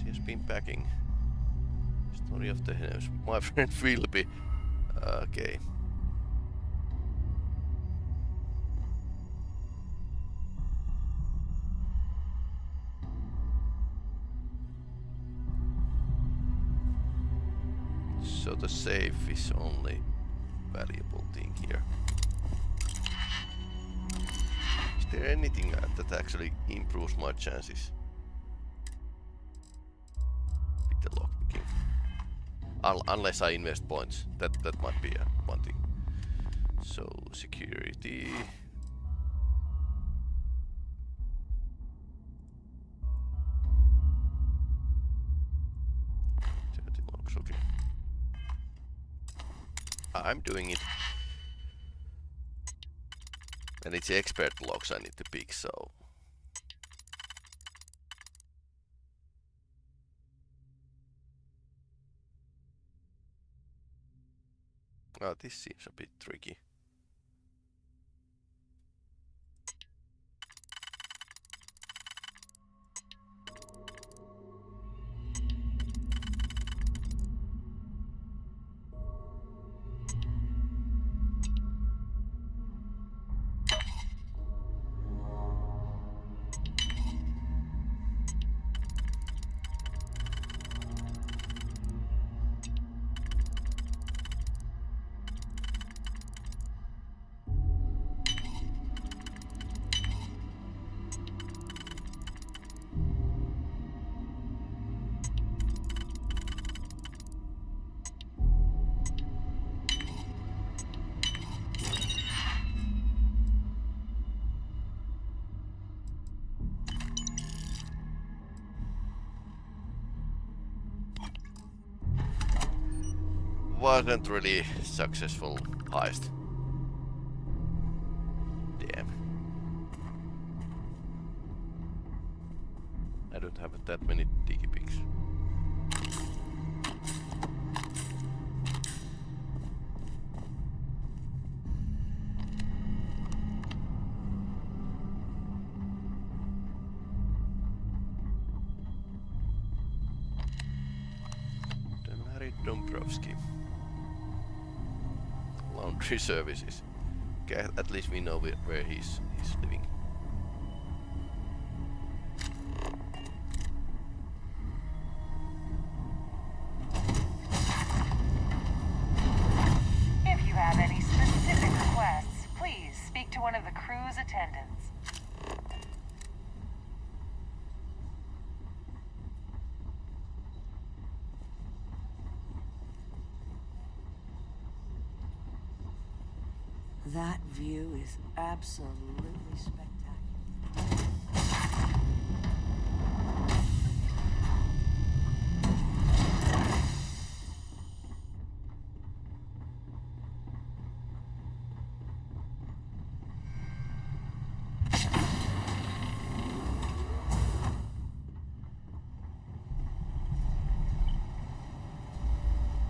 She has been packing. Story of the house. My friend Philby. Okay. So the safe is only valuable thing here. Is there anything that actually improves my chances with the lockpicking? Unless I invest points, that might be one thing. So security. Locks, okay. I'm doing it. And it's expert locks I need to pick, so. Oh, this seems a bit tricky. Wasn't really successful heist. Damn. I don't have that many diggy pigs. Dombrovski. Laundry services. Okay, at least we know where he's living. If you have any specific requests, please speak to one of the crew's attendants. That view is absolutely spectacular.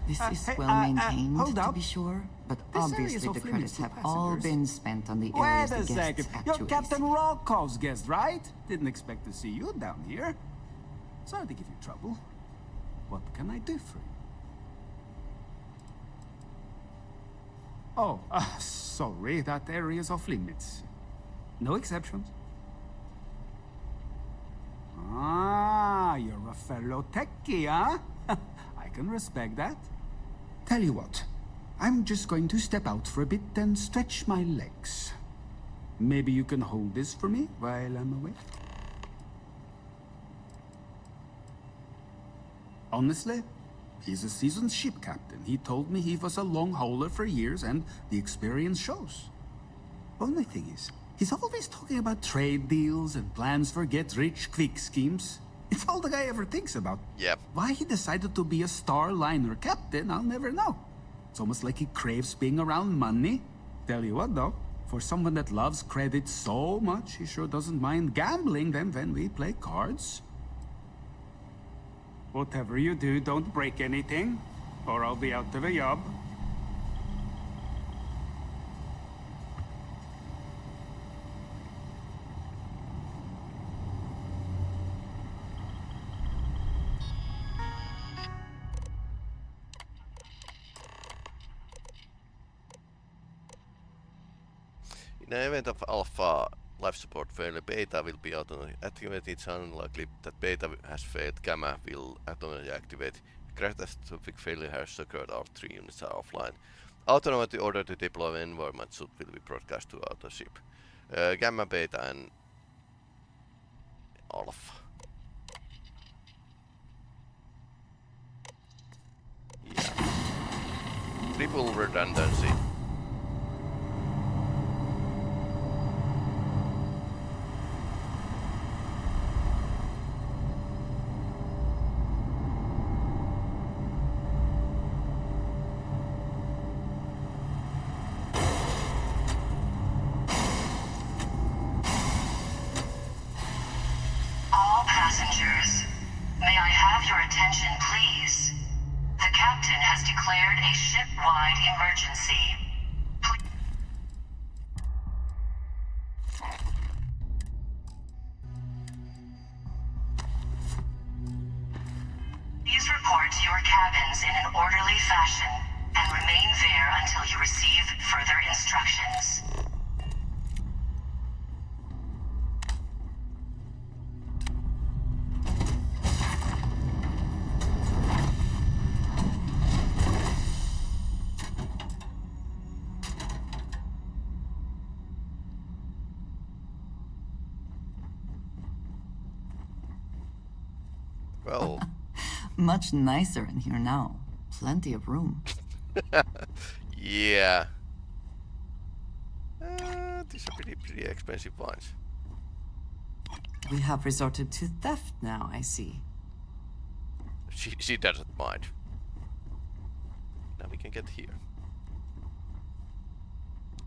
This is well maintained, hold to up. be sure, but This obviously area's the off limits credits to have all passengers. been spent on the Wait areas a the second. guests You're actually Captain see. Rokov's guest, right? Didn't expect to see you down here. Sorry to give you trouble. What can I do for you? Oh, sorry, that area's off limits. No exceptions. Ah, you're a fellow techie, huh? I can respect that. Tell you what, I'm just going to step out for a bit and stretch my legs. Maybe you can hold this for me while I'm away? Honestly, he's a seasoned ship captain. He told me he was a long hauler for years, and the experience shows. Only thing is, he's always talking about trade deals and plans for get-rich-quick schemes. It's all the guy ever thinks about. Yep. Why he decided to be a Starliner captain, I'll never know. It's almost like he craves being around money. Tell you what, though, for someone that loves credit so much, he sure doesn't mind gambling them when we play cards. Whatever you do, don't break anything, or I'll be out of a job. In the event of alpha life support failure, beta will be automatically activated. It's unlikely that beta has failed. Gamma will automatically activate. Catastrophic failure has occurred. All 3 units are offline. Automatic order to deploy environment suit will be broadcast to auto ship. Gamma, beta, and alpha. Yeah. Triple redundancy. Well, much nicer in here now. Plenty of room. Yeah. These are pretty expensive ones. We have resorted to theft now, I see. She doesn't mind. Now we can get here.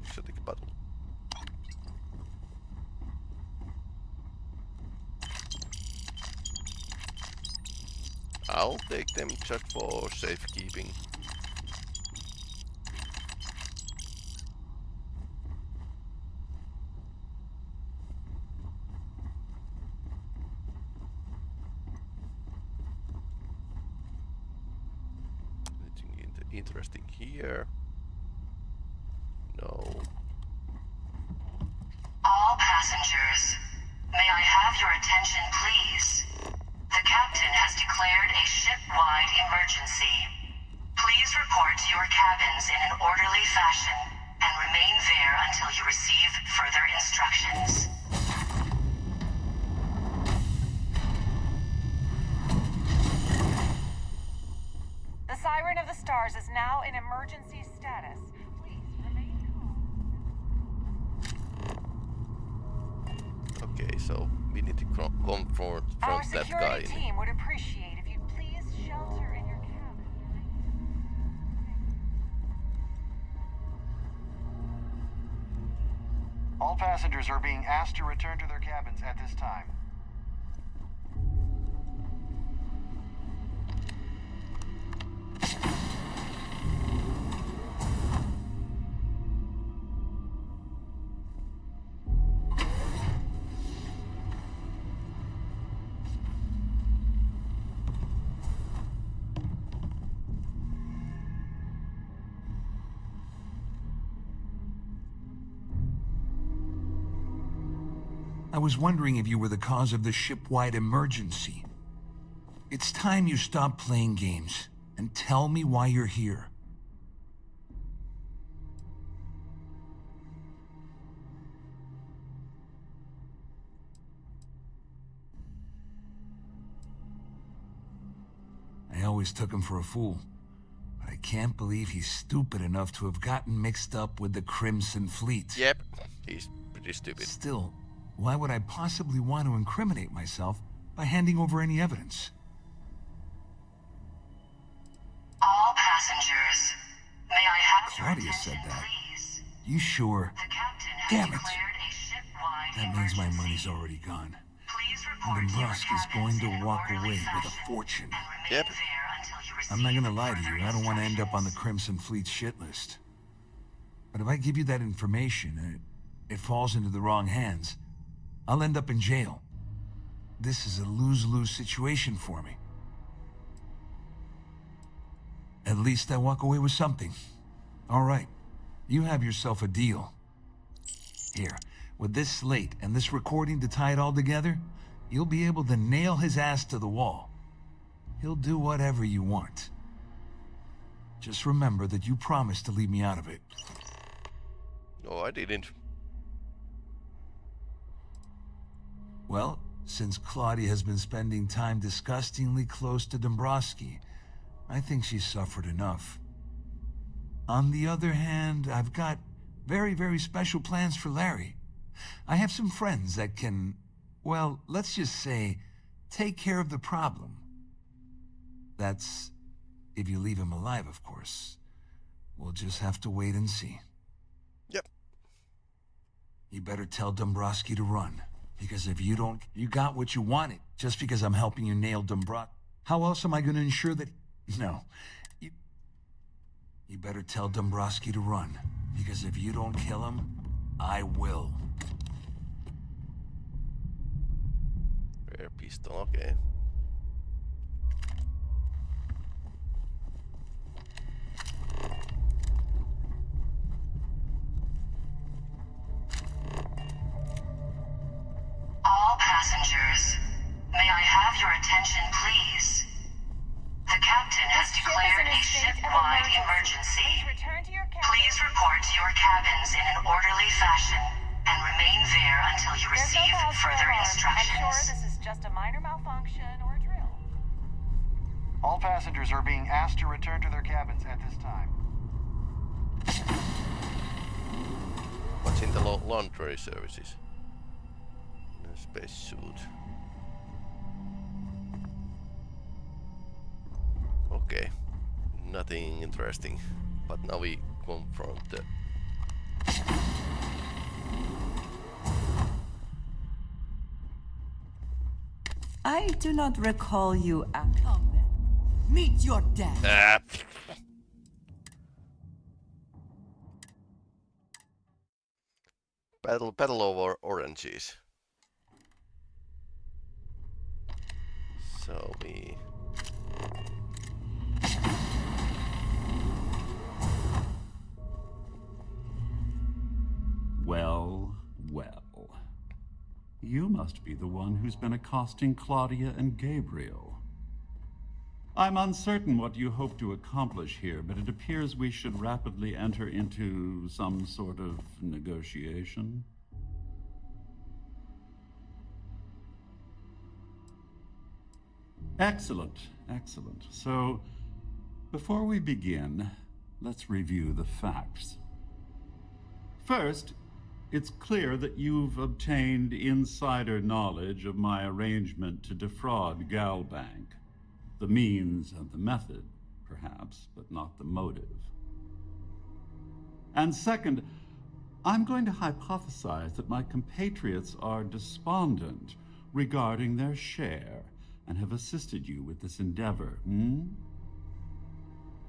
Exotic battle. I'll take them just for safekeeping. Anything interesting here? No. All passengers, may I have your attention, please? The captain has declared a ship-wide emergency. Please report to your cabins in an orderly fashion and remain there until you receive further instructions. The Siren of the Stars is now in emergency status. Please remain calm. Okay, so we need to confront Our that security guy. team would appreciate if you'd please shelter in your cabin. All passengers are being asked to return to their cabins at this time. I was wondering if you were the cause of the ship-wide emergency. It's time you stop playing games and tell me why you're here. I always took him for a fool, but I can't believe he's stupid enough to have gotten mixed up with the Crimson Fleet. Yep, he's pretty stupid. Still, why would I possibly want to incriminate myself by handing over any evidence? All passengers, may I have your Claudia attention, said that. please? You sure? The captain has Damn it. declared a ship-wide That means my emergency. money's already gone. Please And report to your Dombrowski's cabins going in to an walk orderly away with a fashion fortune. and remain there until you receive I'm not gonna lie to further you, I don't want to end up on the instructions. Crimson Fleet shit list. But if I give you that information, and it falls into the wrong hands, I'll end up in jail. This is a lose-lose situation for me. At least I walk away with something. All right, you have yourself a deal. Here, with this slate and this recording to tie it all together, you'll be able to nail his ass to the wall. He'll do whatever you want. Just remember that you promised to leave me out of it. No, I didn't. Well, since Claudia has been spending time disgustingly close to Dombrowski, I think she's suffered enough. On the other hand, I've got very, very special plans for Larry. I have some friends that can, well, let's just say, take care of the problem. That's if you leave him alive, of course. We'll just have to wait and see. Yep. You better tell Dombrowski to run. Because if you don't, you got what you wanted. Just because I'm helping you nail Dombrowski. How else am I going to ensure that... No. You better tell Dombrowski to run. Because if you don't kill him, I will. Rare pistol, okay. All passengers, may I have your attention, please? The captain has declared a ship-wide emergency. Please report to your cabins in an orderly fashion and remain there until you receive further I'm instructions. sure this is just a minor malfunction or a drill. All passengers are being asked to return to their cabins at this time. What's in the laundry services? A space suit. Okay, nothing interesting. But now we confront the... I do not recall you. Come then. Meet your death. Battle over oranges. So we... Well, well. You must be the one who's been accosting Claudia and Gabriel. I'm uncertain what you hope to accomplish here, but it appears we should rapidly enter into some sort of negotiation. Excellent, excellent. So, before we begin, let's review the facts. First, it's clear that you've obtained insider knowledge of my arrangement to defraud Galbank. The means and the method, perhaps, but not the motive. And second, I'm going to hypothesize that my compatriots are despondent regarding their share and have assisted you with this endeavor,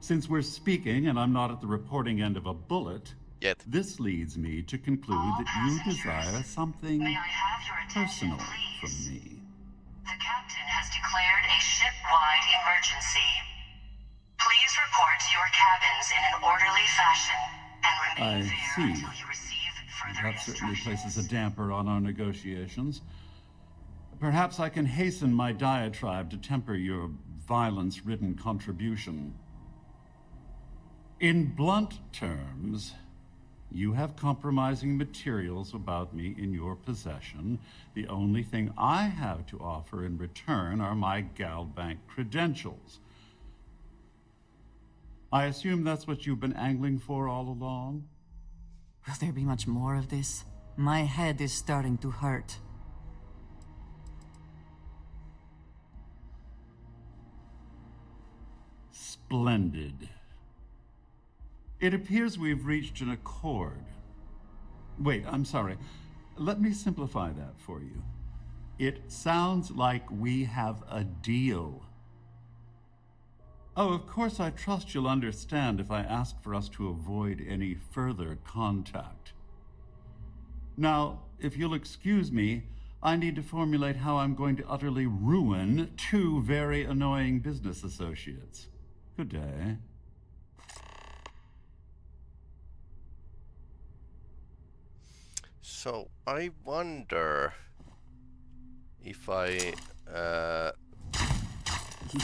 Since we're speaking and I'm not at the reporting end of a bullet, this leads me to conclude that you desire something personal from me. The captain has declared a ship-wide emergency. Please report to your cabins in an orderly fashion and remain there until you receive further That certainly places a damper on our negotiations. Perhaps I can hasten my diatribe to temper your violence-ridden contribution. In blunt terms, you have compromising materials about me in your possession. The only thing I have to offer in return are my Galbank credentials. I assume that's what you've been angling for all along? Will there be much more of this? My head is starting to hurt. Splendid. It appears we've reached an accord. Wait, I'm sorry. Let me simplify that for you. It sounds like we have a deal. Oh, of course, I trust you'll understand if I ask for us to avoid any further contact. Now, if you'll excuse me, I need to formulate how I'm going to utterly ruin two very annoying business associates. Good day. So, I wonder if I...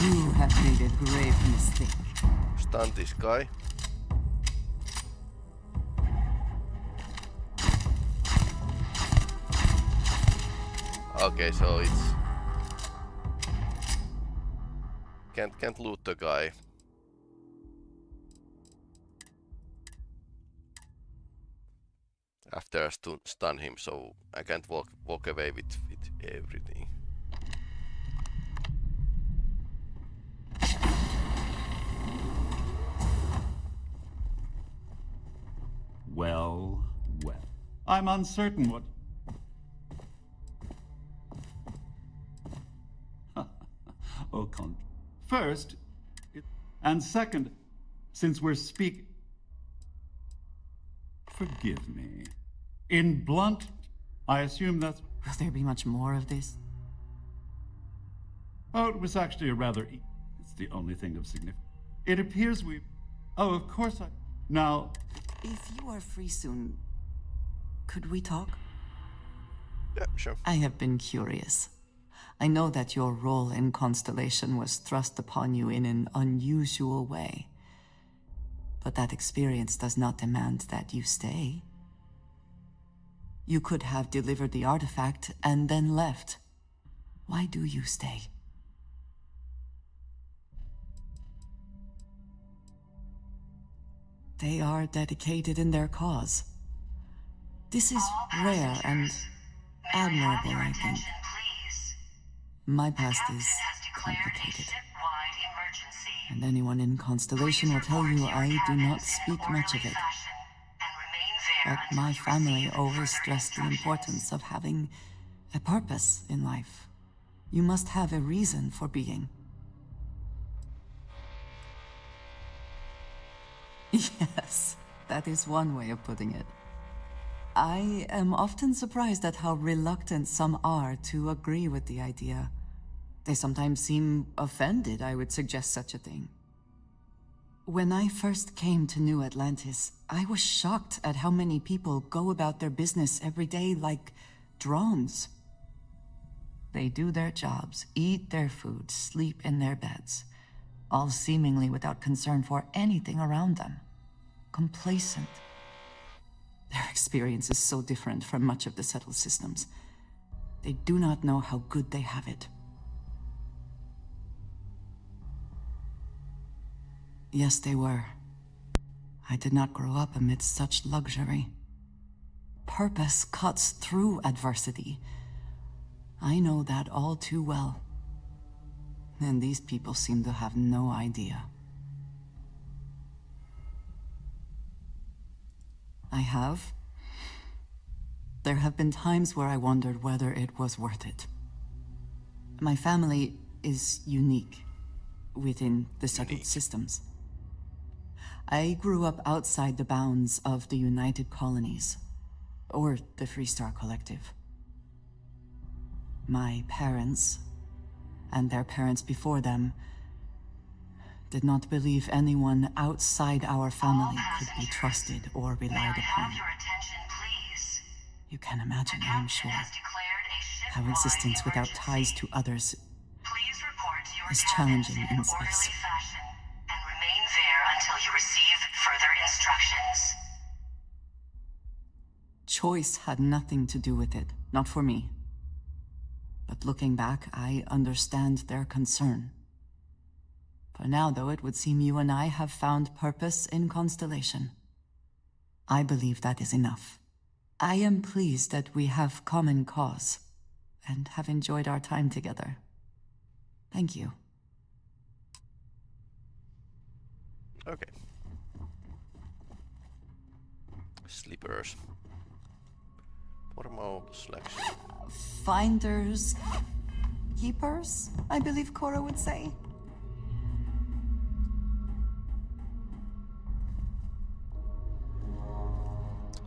You have made a grave mistake. Stun this guy. Okay, so it's... Can't loot the guy. After I stun him, so I can't walk away with everything. Well. I'm uncertain what... First, and second, since we're speaking... Forgive me. In blunt, I assume that's... Will there be much more of this? Oh, it was actually a rather... It's the only thing of significance. It appears we... Oh, of course I... Now... If you are free soon, could we talk? Yeah, sure. I have been curious. I know that your role in Constellation was thrust upon you in an unusual way. But that experience does not demand that you stay. You could have delivered the artifact and then left. Why do you stay? They are dedicated in their cause. This is rare and admirable, I think. My past is complicated. And anyone in Constellation will tell you I do not speak much of it. But my family always stressed the importance of having a purpose in life. You must have a reason for being. Yes, that is one way of putting it. I am often surprised at how reluctant some are to agree with the idea. They sometimes seem offended I would suggest such a thing. When I first came to New Atlantis, I was shocked at how many people go about their business every day like drones. They do their jobs, eat their food, sleep in their beds, all seemingly without concern for anything around them. Complacent. Their experience is so different from much of the settled systems. They do not know how good they have it. Yes, they were. I did not grow up amidst such luxury. Purpose cuts through adversity. I know that all too well. And these people seem to have no idea. There have been times where I wondered whether it was worth it. My family is unique within the settled systems. I grew up outside the bounds of the United Colonies, or the Freestar Collective. My parents, and their parents before them, did not believe anyone outside our family could be trusted or relied upon. You can imagine, I am sure, how existence without ties to others is challenging in space. And remain there until you receive further instructions. Choice had nothing to do with it, not for me. But looking back, I understand their concern. For now, though, it would seem you and I have found purpose in Constellation. I believe that is enough. I am pleased that we have common cause, and have enjoyed our time together. Thank you. Okay. Slippers. Formal selection. Finders, keepers, I believe Cora would say.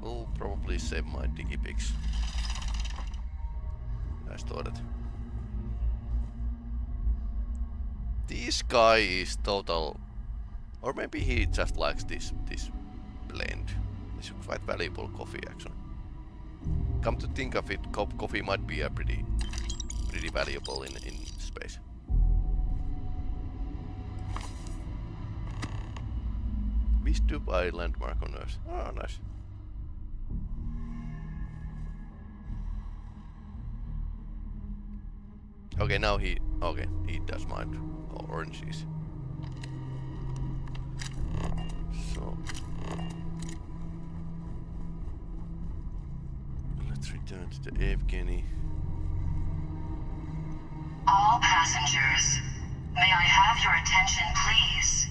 I'll probably save my digipics. I started. This guy is total, or maybe he just likes this blend. This is quite valuable coffee actually. Come to think of it, coffee might be a pretty valuable in space. Vistup by landmark on Earth. Oh, nice. Okay, now he does mind oranges. So let's return to the Evgeny. All passengers, may I have your attention, please?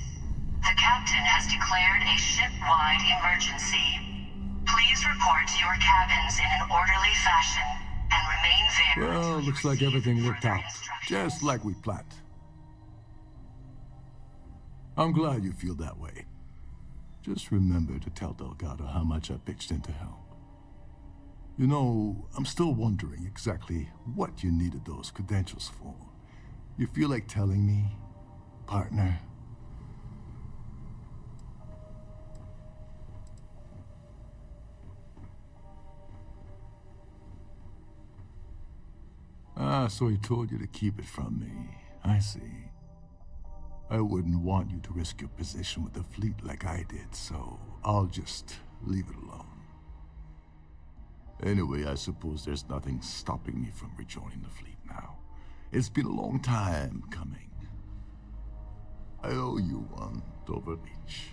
The captain has declared a ship-wide emergency. Please report to your cabins in an orderly fashion and remain there. Well, looks like everything worked out, just like we planned. I'm glad you feel that way. Just remember to tell Delgado how much I pitched in to help. You know, I'm still wondering exactly what you needed those credentials for. You feel like telling me, partner? Ah, so he told you to keep it from me. I see. I wouldn't want you to risk your position with the fleet like I did, so I'll just leave it alone. Anyway, I suppose there's nothing stopping me from rejoining the fleet now. It's been a long time coming. I owe you one, Doverbeach.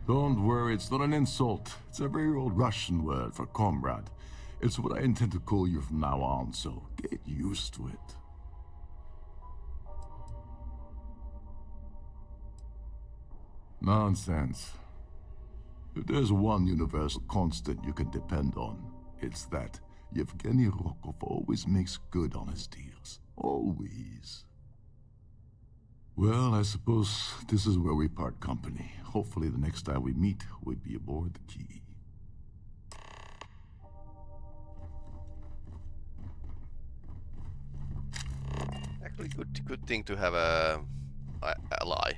Don't worry, it's not an insult. It's a very old Russian word for comrade. It's what I intend to call you from now on, so get used to it. Nonsense. If there's one universal constant you can depend on, it's that Yevgeny Rokov always makes good on his deals. Always. Well, I suppose this is where we part company. Hopefully the next time we meet, we'll be aboard the Key. Actually, good thing to have a ally.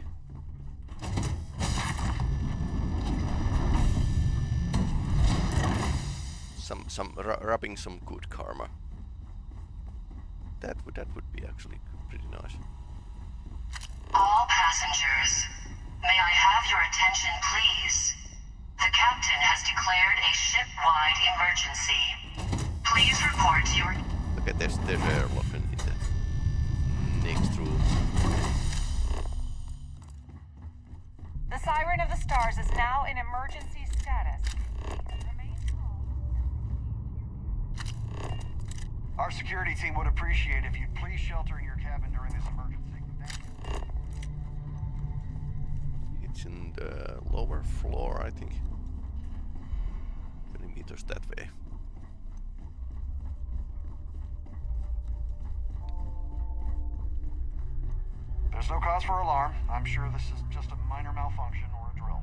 Rubbing some good karma. That would be actually pretty nice. All passengers, may I have your attention, please? The captain has declared a ship-wide emergency. Please report to your... Okay, there's airlock in the next room. The Siren of the Stars is now in emergency security team would appreciate if you'd please shelter in your cabin during this emergency. Thank you. It's in the lower floor, I think. 20 meters that way. There's no cause for alarm. I'm sure this is just a minor malfunction or a drill.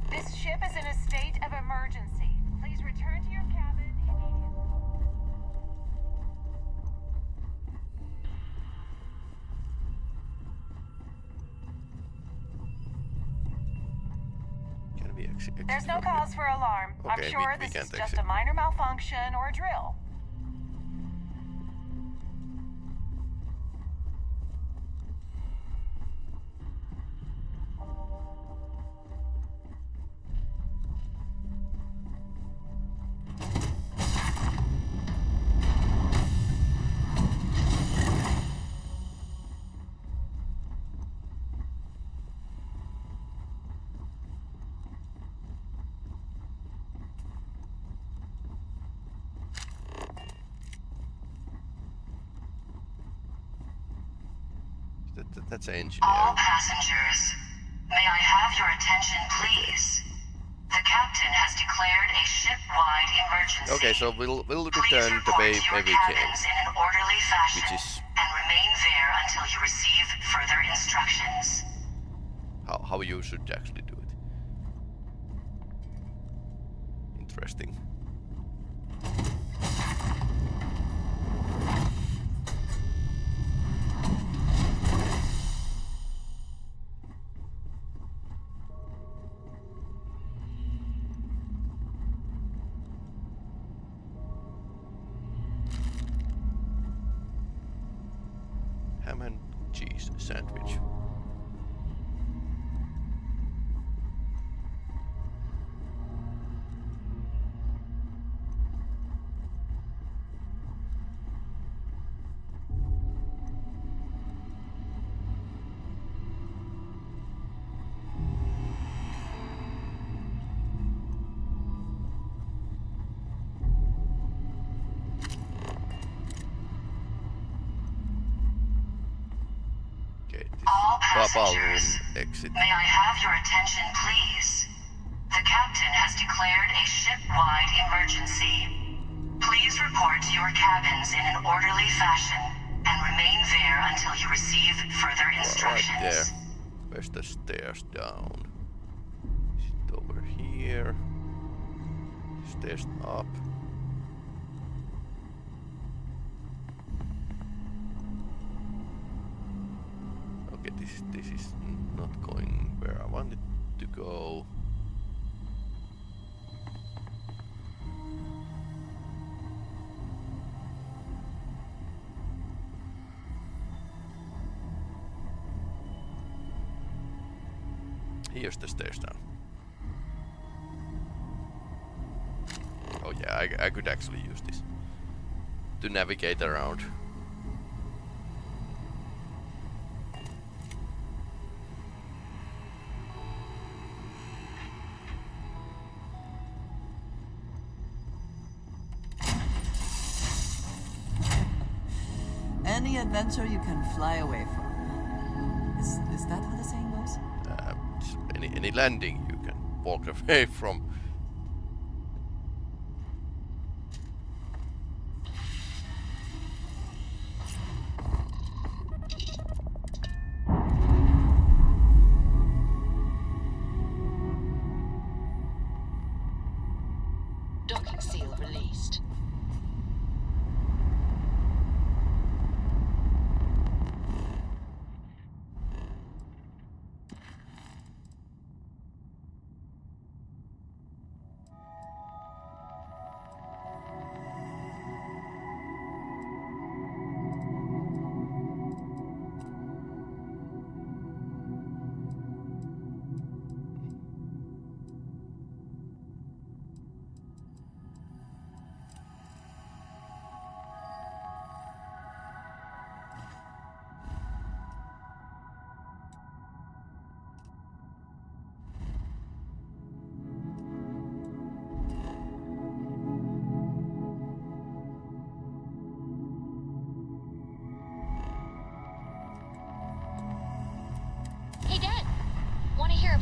This ship is in a state of emergency. Please return to your cabin immediately. Can we exit? There's no cause for alarm. Okay, I'm sure we this can't is just exit. a minor malfunction or a drill. That's an engineer. All passengers, may I have your attention, please? The captain has declared a ship-wide emergency. Okay, so we'll Please return the report way to your we came, cabins in an orderly fashion which is and remain there until you receive further instructions. how you should actually do it. Interesting. Ham and cheese sandwich. All Ballroom passengers, exit. may I have your attention, please? The captain has declared a ship-wide emergency. Please report to your cabins in an orderly fashion and remain there until you receive further instructions. Right there. Where's the stairs down? Is it over here? Stairs up. Okay, this is not going where I wanted to go. Here's the stairs down. Oh yeah, I could actually use this to navigate around. Any adventure you can fly away from. Is that how the saying goes? Any landing you can walk away from. Docking seal released.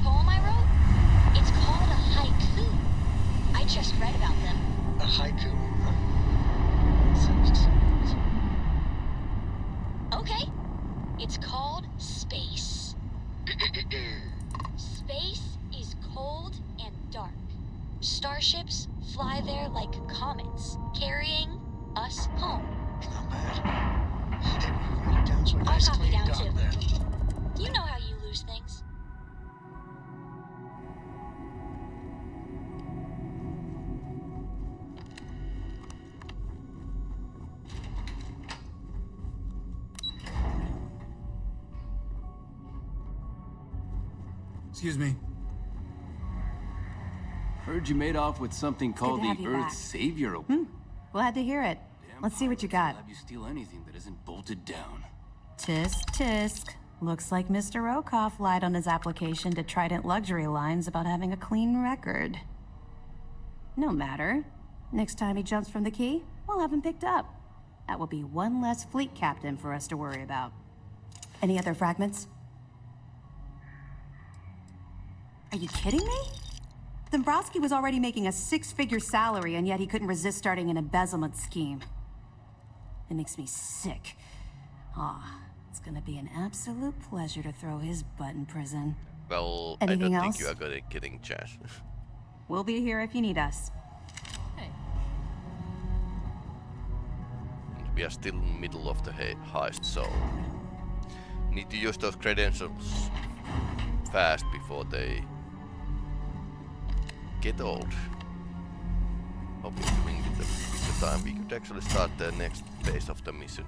poem I wrote? It's called a haiku. I just read about them. A haiku, huh? Okay. It's called space. Space is cold and dark. Starships fly there like comets, carrying us home. Not bad. Hey, will you write it down so a I'll nice copy clean down dot too. there? You know how you lose things. Excuse me. Heard you made off with something called have the you Earth's back. Savior. Glad to hear it. Let's see what you got. Have you steal anything that isn't bolted down? Tisk, tisk. Looks like Mr. Rokoff lied on his application to Trident Luxury Lines about having a clean record. No matter. Next time he jumps from the key, we'll have him picked up. That will be one less fleet captain for us to worry about. Any other fragments? Are you kidding me? Dombrowski was already making a six-figure salary, and yet he couldn't resist starting an embezzlement scheme. It makes me sick. It's gonna be an absolute pleasure to throw his butt in prison. Well, Anything I don't else? think you are getting chance. We'll be here if you need us. We are still in the middle of the heist, so need to use those credentials fast before they get old. Hopefully, with the time, we could actually start the next phase of the mission.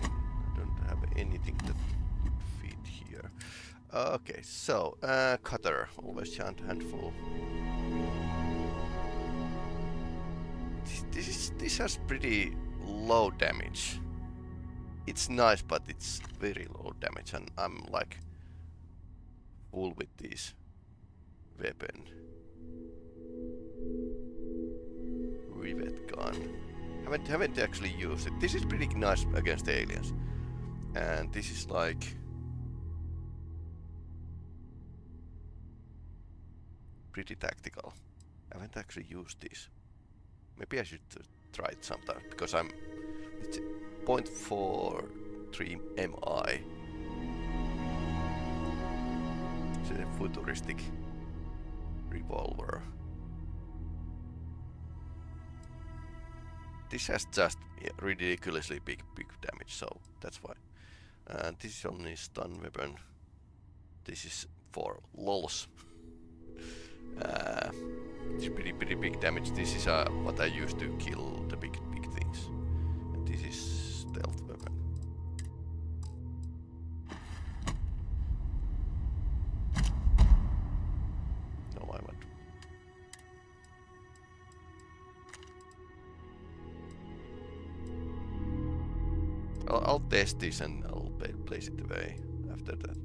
I don't have anything that could fit here. Okay, so cutter, always giant handful. This has pretty low damage. It's nice, but it's very low damage, and I'm like full with this weapon. Rivet gun. Haven't actually used it. This is pretty nice against the aliens, and this is like pretty tactical. Haven't actually used this. Maybe I should try it sometime, because it's 0.43 MI. It's a futuristic revolver. This has just ridiculously big damage, so that's why. And this is only stun weapon. This is for lols. It's pretty big damage. This is what I use to kill the big things. And this is stealth weapon. No, I want. I'll test this and I'll place it away after that.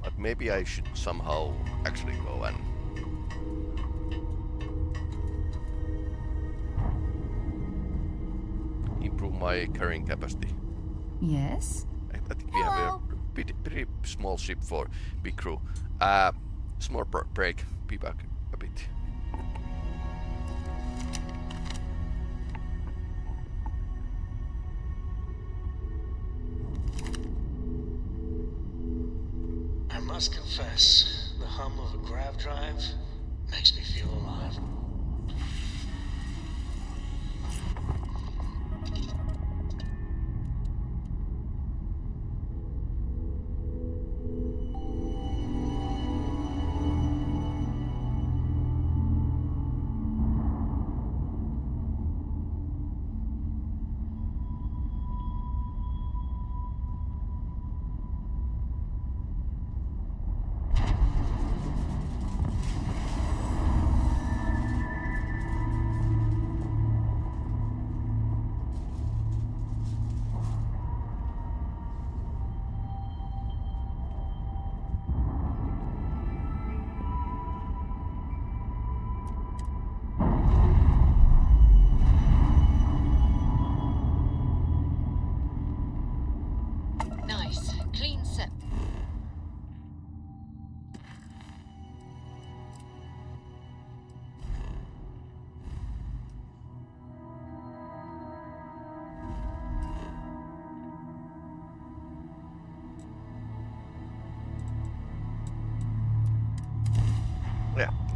But maybe I should somehow actually go and improve my carrying capacity. Yes? I think we have a pretty small ship for big crew. Small break. Be back a bit. I must confess, the hum of a grav drive makes me feel alive.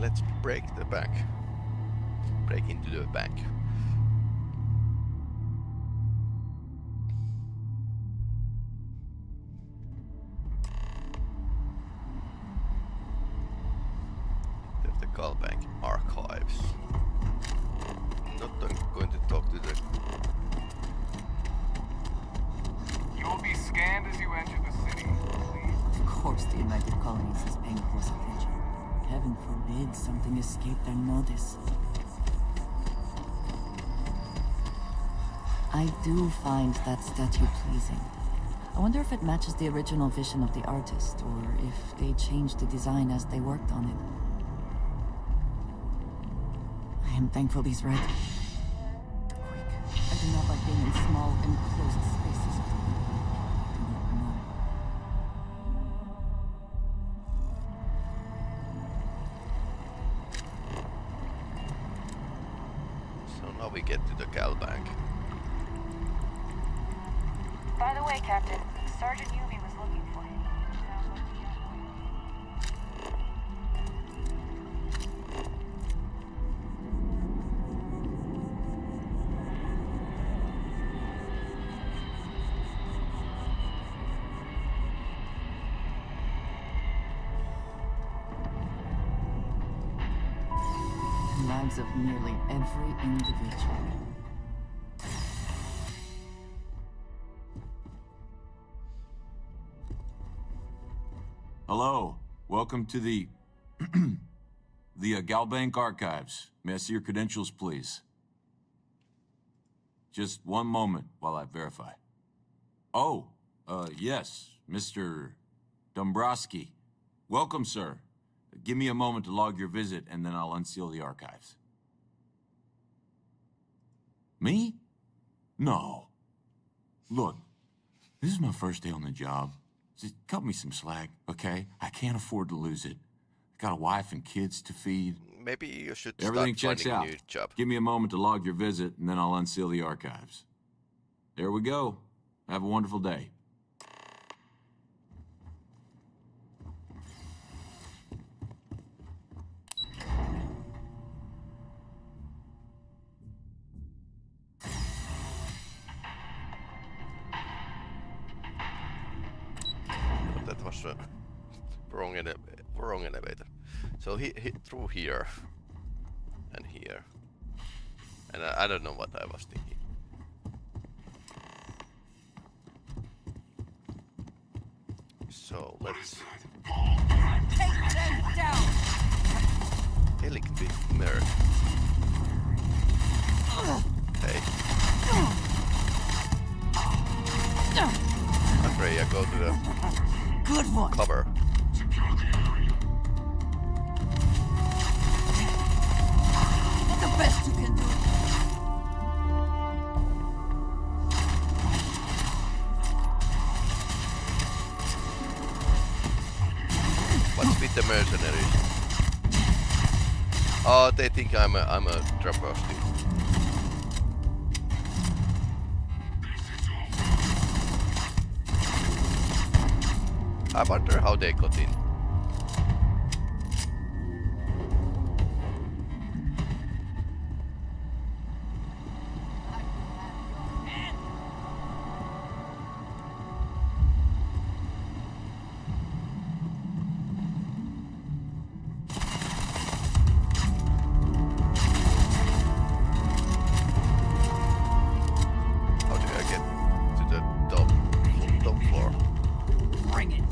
let's break the bank. Break into the bank. There's the Galbank archives. Not going to talk to the... You will be scanned as you enter the city. Of course the United Colonies is paying close attention. Heaven forbid something escaped their notice. I do find that statue pleasing. I wonder if it matches the original vision of the artist, or if they changed the design as they worked on it. I am thankful he's right. Quick. I do not like being in small, enclosed spaces. So now we get to the Galbank. By the way, Captain, Sergeant Yumi was looking for you. The lives of nearly every individual. Hello, welcome to the Galbank Archives. May I see your credentials, please? Just one moment while I verify. Oh, yes, Mr. Dombrowski. Welcome, sir. Give me a moment to log your visit, and then I'll unseal the archives. Me? No. Look, this is my first day on the job. Just cut me some slack, okay? I can't afford to lose it. I got a wife and kids to feed. Maybe you should Everything start checks finding out. a new job. Give me a moment to log your visit, and then I'll unseal the archives. There we go. Have a wonderful day. That was wrong elevator. So he through here and here, and I don't know what I was thinking. So let's Take them down! Electric Merc. Hey. Andrea, go to the Good one. cover. The best you can do. What's with the mercenaries? Oh, they think I'm a travesty. I wonder how they got in. How do I get to the top floor? Bring it.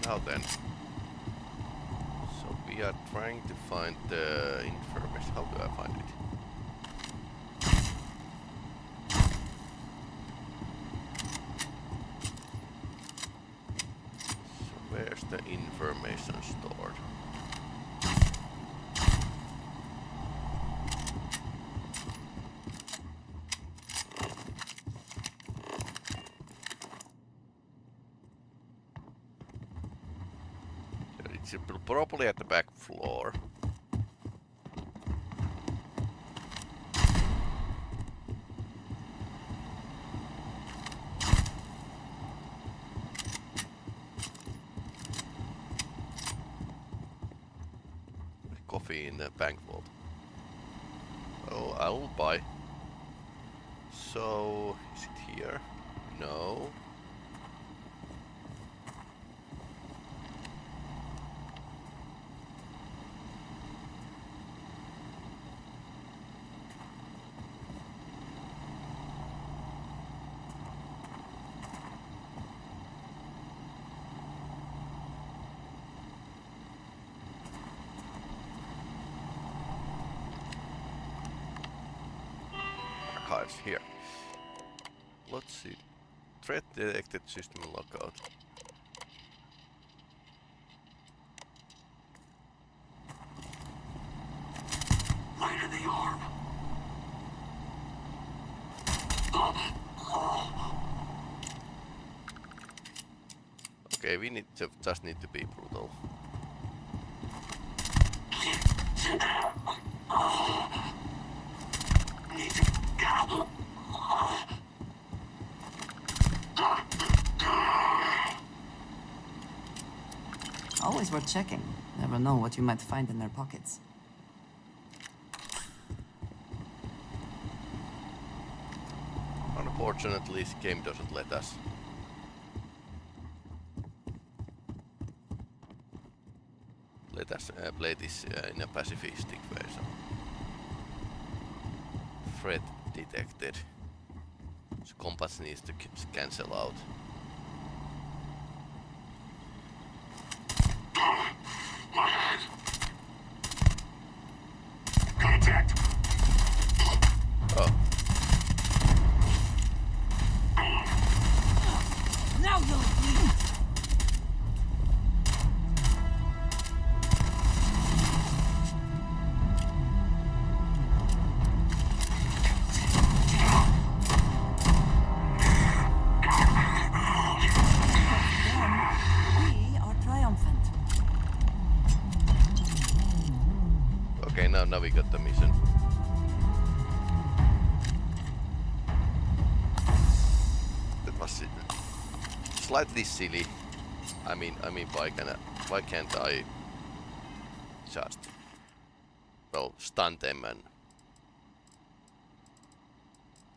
Now then. So we are trying to find the information. How do I find it? So where's the information stored? It's probably at the back floor. Coffee in the bank vault. Oh, I'll buy. So, is it here? No. Archives here. Let's see. Threat detected, system lockout. Right in the arm. Okay, we need to just need to be brutal. Always worth checking. Never know what you might find in their pockets. Unfortunately, this game doesn't let us. Let us play this in a pacifistic way. So. Threat detected. So combat needs to cancel out. Contact. Oh. Now you'll bleed. We are triumphant. Okay, now we got the mission. That was slightly silly. I mean, why can't I just, well, stun them and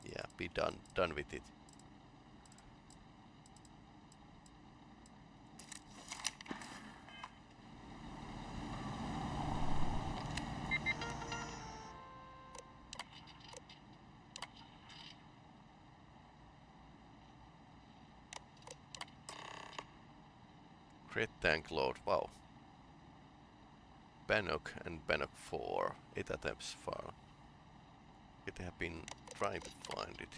yeah, be done with it. Crit tank load, wow. Bannock and Bannock 4, 8 attempts far. They have been trying to find it.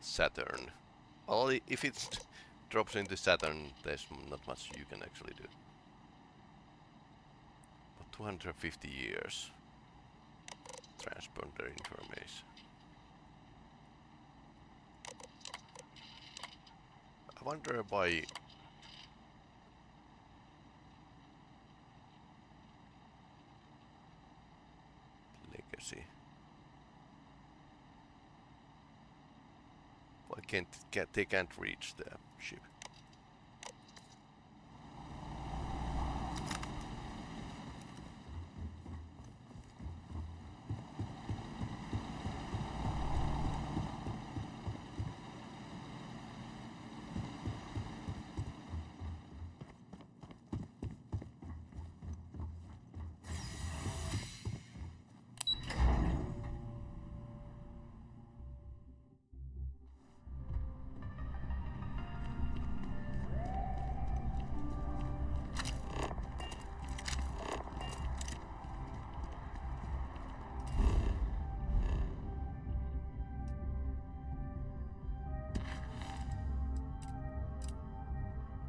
Saturn. Well, if it drops into Saturn, there's not much you can actually do. But 250 years. Transponder information. I wonder why. Legacy. Why they can't reach the ship?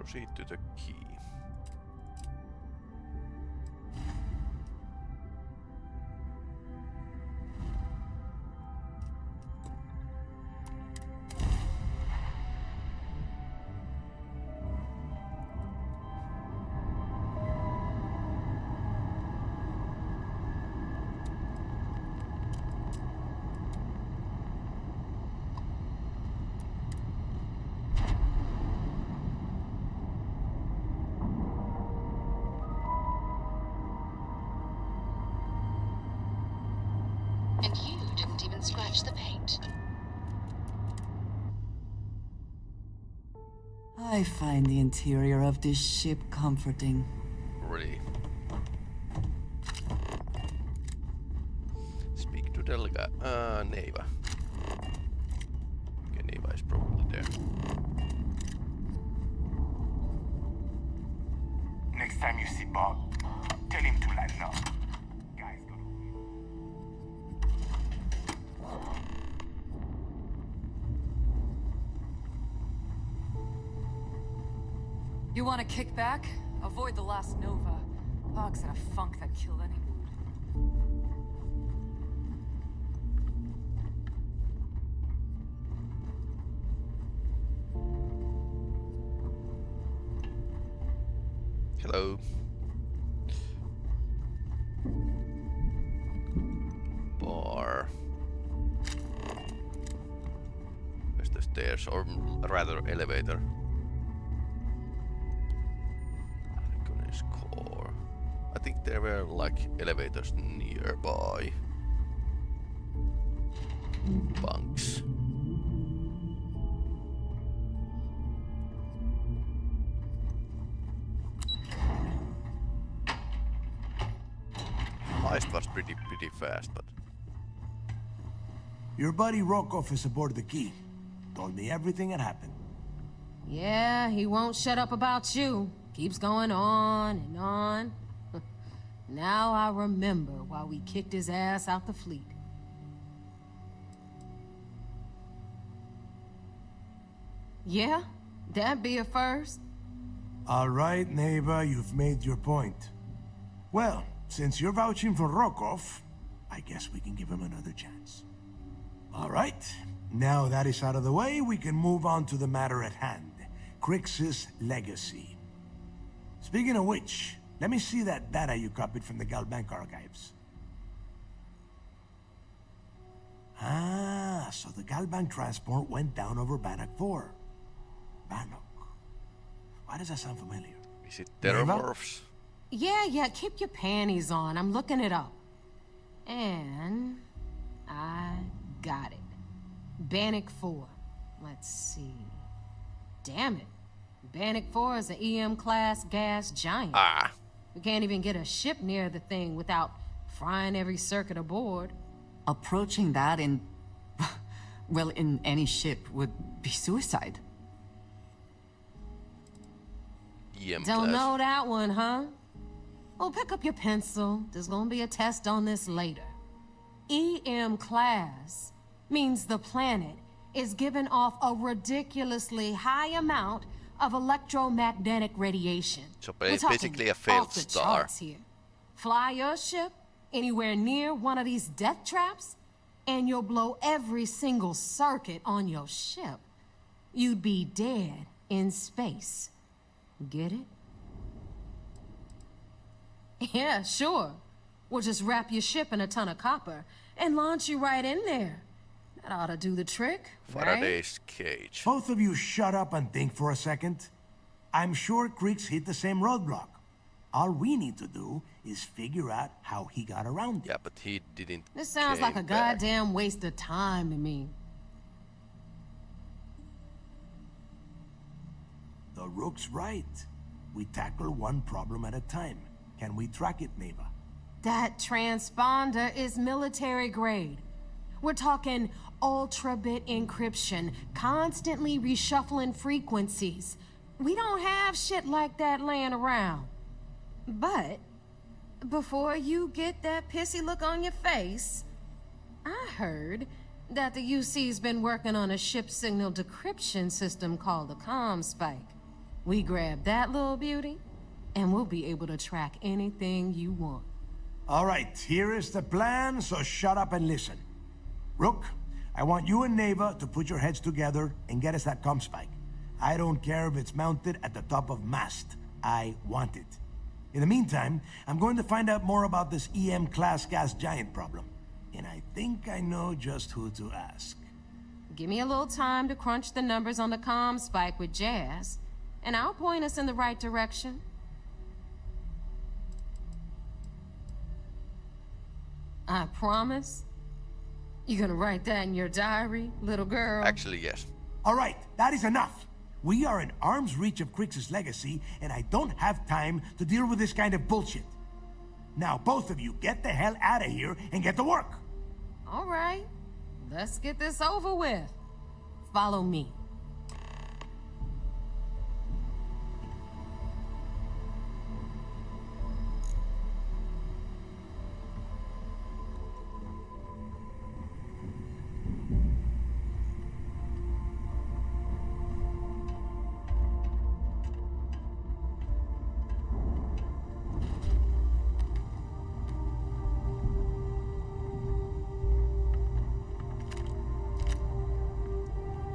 Proceed to the key. And you didn't even scratch the paint. I find the interior of this ship comforting. Really. Speak to Delga. Neva. Okay, Neva is probably there. Next time you see Bob, tell him to lighten up. Guys, go to... You want to kick back? Avoid the last Nova. Bog's in a funk that killed any mood. Hello. Bar. Where's the stairs, or rather elevator? Goodness core. I think there were like elevators nearby. Bunks. Heist was pretty fast, but Your buddy Rokov is aboard the key. Told me everything that happened. Yeah, he won't shut up about you. Keeps going on and on. Now I remember why we kicked his ass out the fleet. Yeah, that'd be a first. All right, Neva, you've made your point. Well, since you're vouching for Rokov, I guess we can give him another chance. All right, now that is out of the way, we can move on to the matter at hand. Crix's legacy. Speaking of which, let me see that data you copied from the Galbank archives. Ah, so the Galbank transport went down over Bannock 4. Bannock. Why does that sound familiar? Is it Terramorphs? Yeah, keep your panties on. I'm looking it up. And I got it. Bannock 4. Let's see. Damn it. Bannock 4 is an EM-class gas giant. Ah. We can't even get a ship near the thing without frying every circuit aboard. Approaching that in... well, in any ship would be suicide. Don't know that one, huh? Well, pick up your pencil. There's gonna be a test on this later. EM class means the planet is giving off a ridiculously high amount of electromagnetic radiation. So We're basically a talking failed off the star. charts here. Fly your ship anywhere near one of these death traps, and you'll blow every single circuit on your ship. You'd be dead in space. Get it? Yeah, sure. We'll just wrap your ship in a ton of copper and launch you right in there. That ought to do the trick, right? Faraday's cage. Both of you shut up and think for a second. I'm sure Crix hit the same roadblock. All we need to do is figure out how he got around it. Yeah, but he didn't. This sounds like a goddamn waste of time to me. The Rook's right. We tackle one problem at a time. Can we track it, Neva? That transponder is military grade. We're talking ultra-bit encryption, constantly reshuffling frequencies. We don't have shit like that laying around. But before you get that pissy look on your face, I heard that the UC's been working on a ship signal decryption system called the CommSpike. We grab that little beauty, and we'll be able to track anything you want. All right, here is the plan, so shut up and listen. Rook, I want you and Neva to put your heads together and get us that comm spike. I don't care if it's mounted at the top of mast. I want it. In the meantime, I'm going to find out more about this EM-class gas giant problem. And I think I know just who to ask. Give me a little time to crunch the numbers on the comm spike with Jazz, and I'll point us in the right direction. I promise. You gonna write that in your diary, little girl? Actually, yes. All right, that is enough. We are in arm's reach of Crix's legacy, and I don't have time to deal with this kind of bullshit. Now, both of you, get the hell out of here and get to work. All right, let's get this over with. Follow me.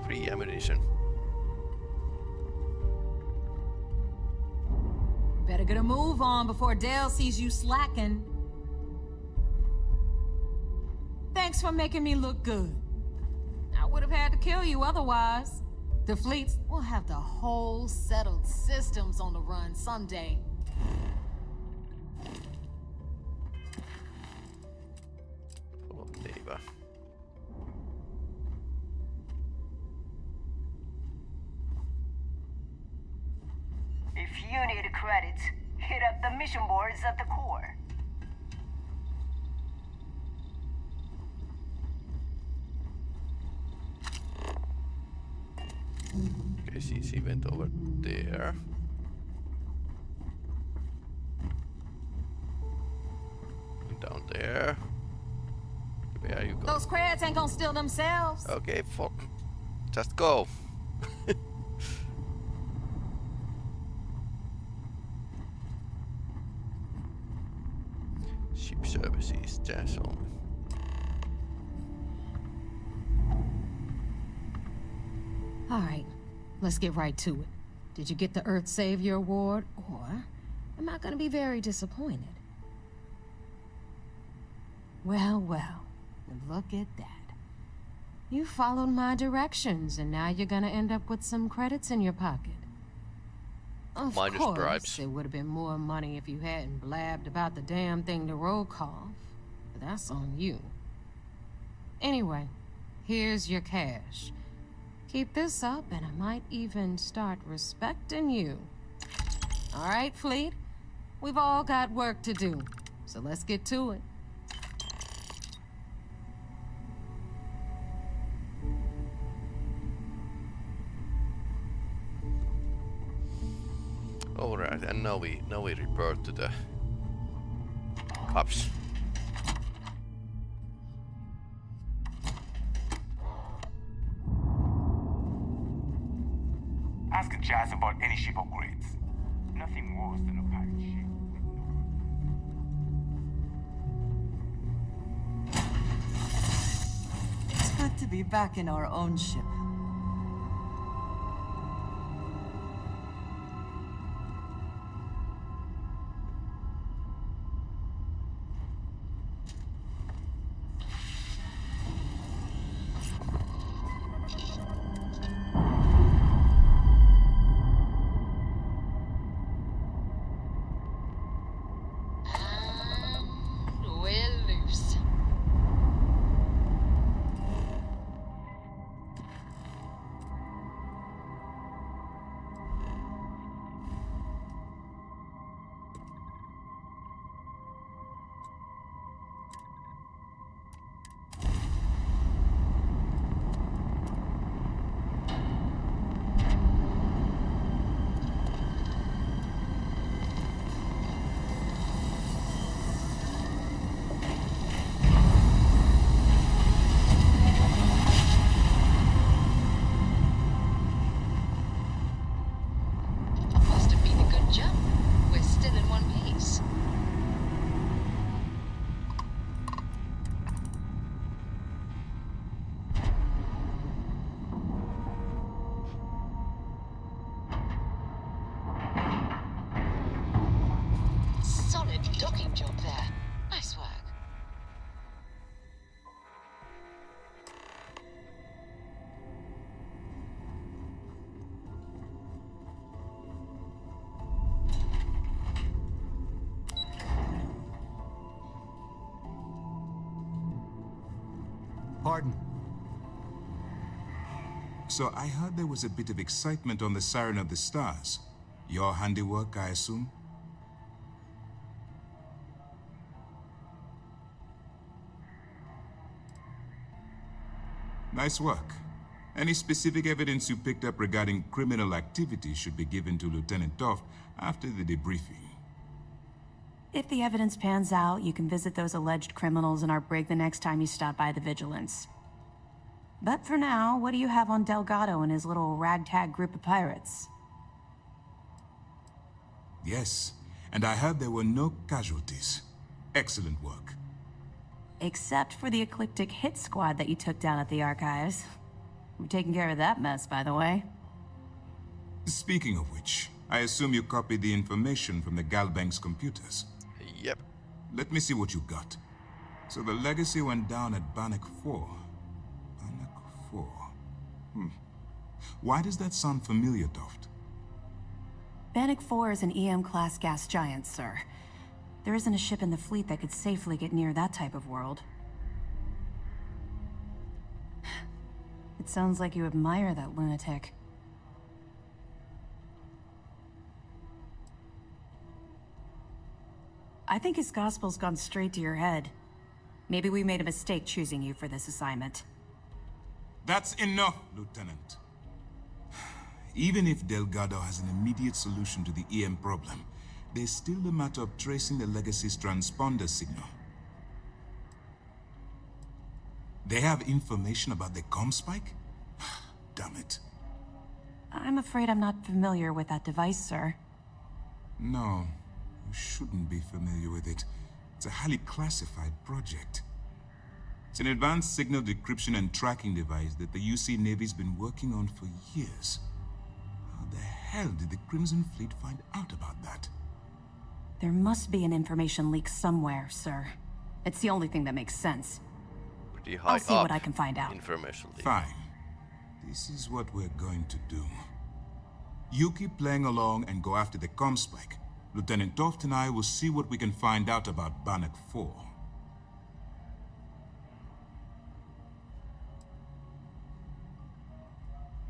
Free ammunition. Better get a move on before Dale sees you slacking. Thanks for making me look good. I would have had to kill you otherwise. The fleets will have the whole settled systems on the run someday. Oh, neighbor. If you need credits, hit up the mission boards of the Corps. Okay, since he went over there. And down there. Where are you going? Those creds ain't gonna steal themselves. Okay, fuck. Just go. Ship services, Jazz only. All right, let's get right to it. Did you get the Earth Savior Award, or am I gonna be very disappointed? Well, look at that. You followed my directions, and now you're gonna end up with some credits in your pocket. Of Minus course, bribes. it would have been more money if you hadn't blabbed about the damn thing to Rokov, but that's on you. Anyway, here's your cash. Keep this up, and I might even start respecting you. All right, Fleet? We've all got work to do, so let's get to it. Alright, and now we report to the cops. Ask Jazz about any ship upgrades. Nothing worse than a pirate ship. It's good to be back in our own ship. pardon. So I heard there was a bit of excitement on the Siren of the Stars. Your handiwork, I assume? Nice work. Any specific evidence you picked up regarding criminal activity should be given to Lieutenant Toft after the debriefing. If the evidence pans out, you can visit those alleged criminals in our brig the next time you stop by the Vigilance. But for now, what do you have on Delgado and his little ragtag group of pirates? Yes, and I heard there were no casualties. Excellent work. Except for the eclectic hit squad that you took down at the archives. We're taking care of that mess, by the way. Speaking of which, I assume you copied the information from the Galbank's computers. Yep. Let me see what you got. So the legacy went down at Bannock 4. Bannock 4. Why does that sound familiar, Toft? Bannock 4 is an EM-class gas giant, sir. There isn't a ship in the fleet that could safely get near that type of world. It sounds like you admire that lunatic. I think his gospel's gone straight to your head. Maybe we made a mistake choosing you for this assignment. That's enough, Lieutenant. Even if Delgado has an immediate solution to the EM problem, there's still the matter of tracing the Legacy's transponder signal. They have information about the comm spike? Damn it. I'm afraid I'm not familiar with that device, sir. No, you shouldn't be familiar with it. It's a highly classified project. It's an advanced signal decryption and tracking device that the UC Navy's been working on for years. How the hell did the Crimson Fleet find out about that? There must be an information leak somewhere, sir. It's the only thing that makes sense. Pretty high I'll see what I can find out. Information leak. Fine. This is what we're going to do. You keep playing along and go after the comm spike. Lieutenant Toft and I will see what we can find out about Bannock 4.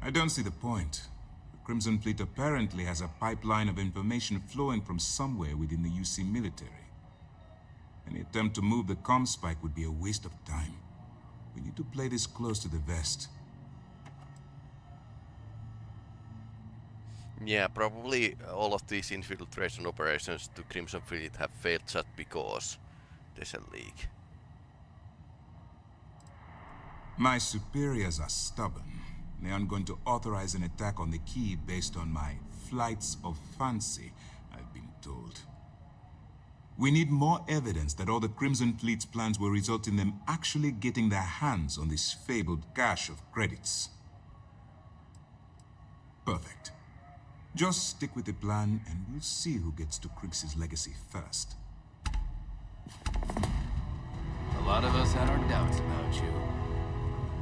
I don't see the point. The Crimson Fleet apparently has a pipeline of information flowing from somewhere within the UC military. Any attempt to move the comm spike would be a waste of time. We need to play this close to the vest. Yeah, probably all of these infiltration operations to Crimson Fleet have failed just because there's a leak. My superiors are stubborn. They aren't going to authorize an attack on the key based on my flights of fancy, I've been told. We need more evidence that all the Crimson Fleet's plans will result in them actually getting their hands on this fabled cache of credits. Perfect. Just stick with the plan and we'll see who gets to Krix's legacy first. A lot of us had our doubts about you.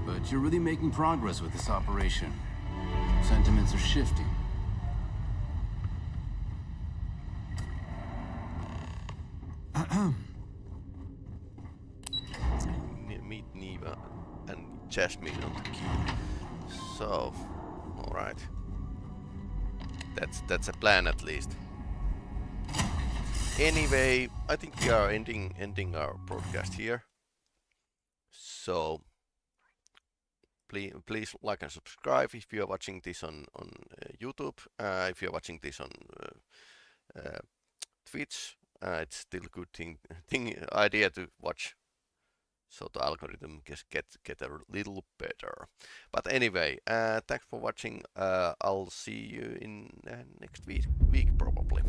But you're really making progress with this operation. Sentiments are shifting. Meet Neva and Jasmine on the key. So, alright. That's a plan at least. Anyway, I think we are ending our broadcast here. So please like and subscribe if you are watching this on YouTube. If you are watching this on Twitch, it's still a good idea to watch, so the algorithm get a little better. But anyway, thanks for watching. I'll see you in next week probably.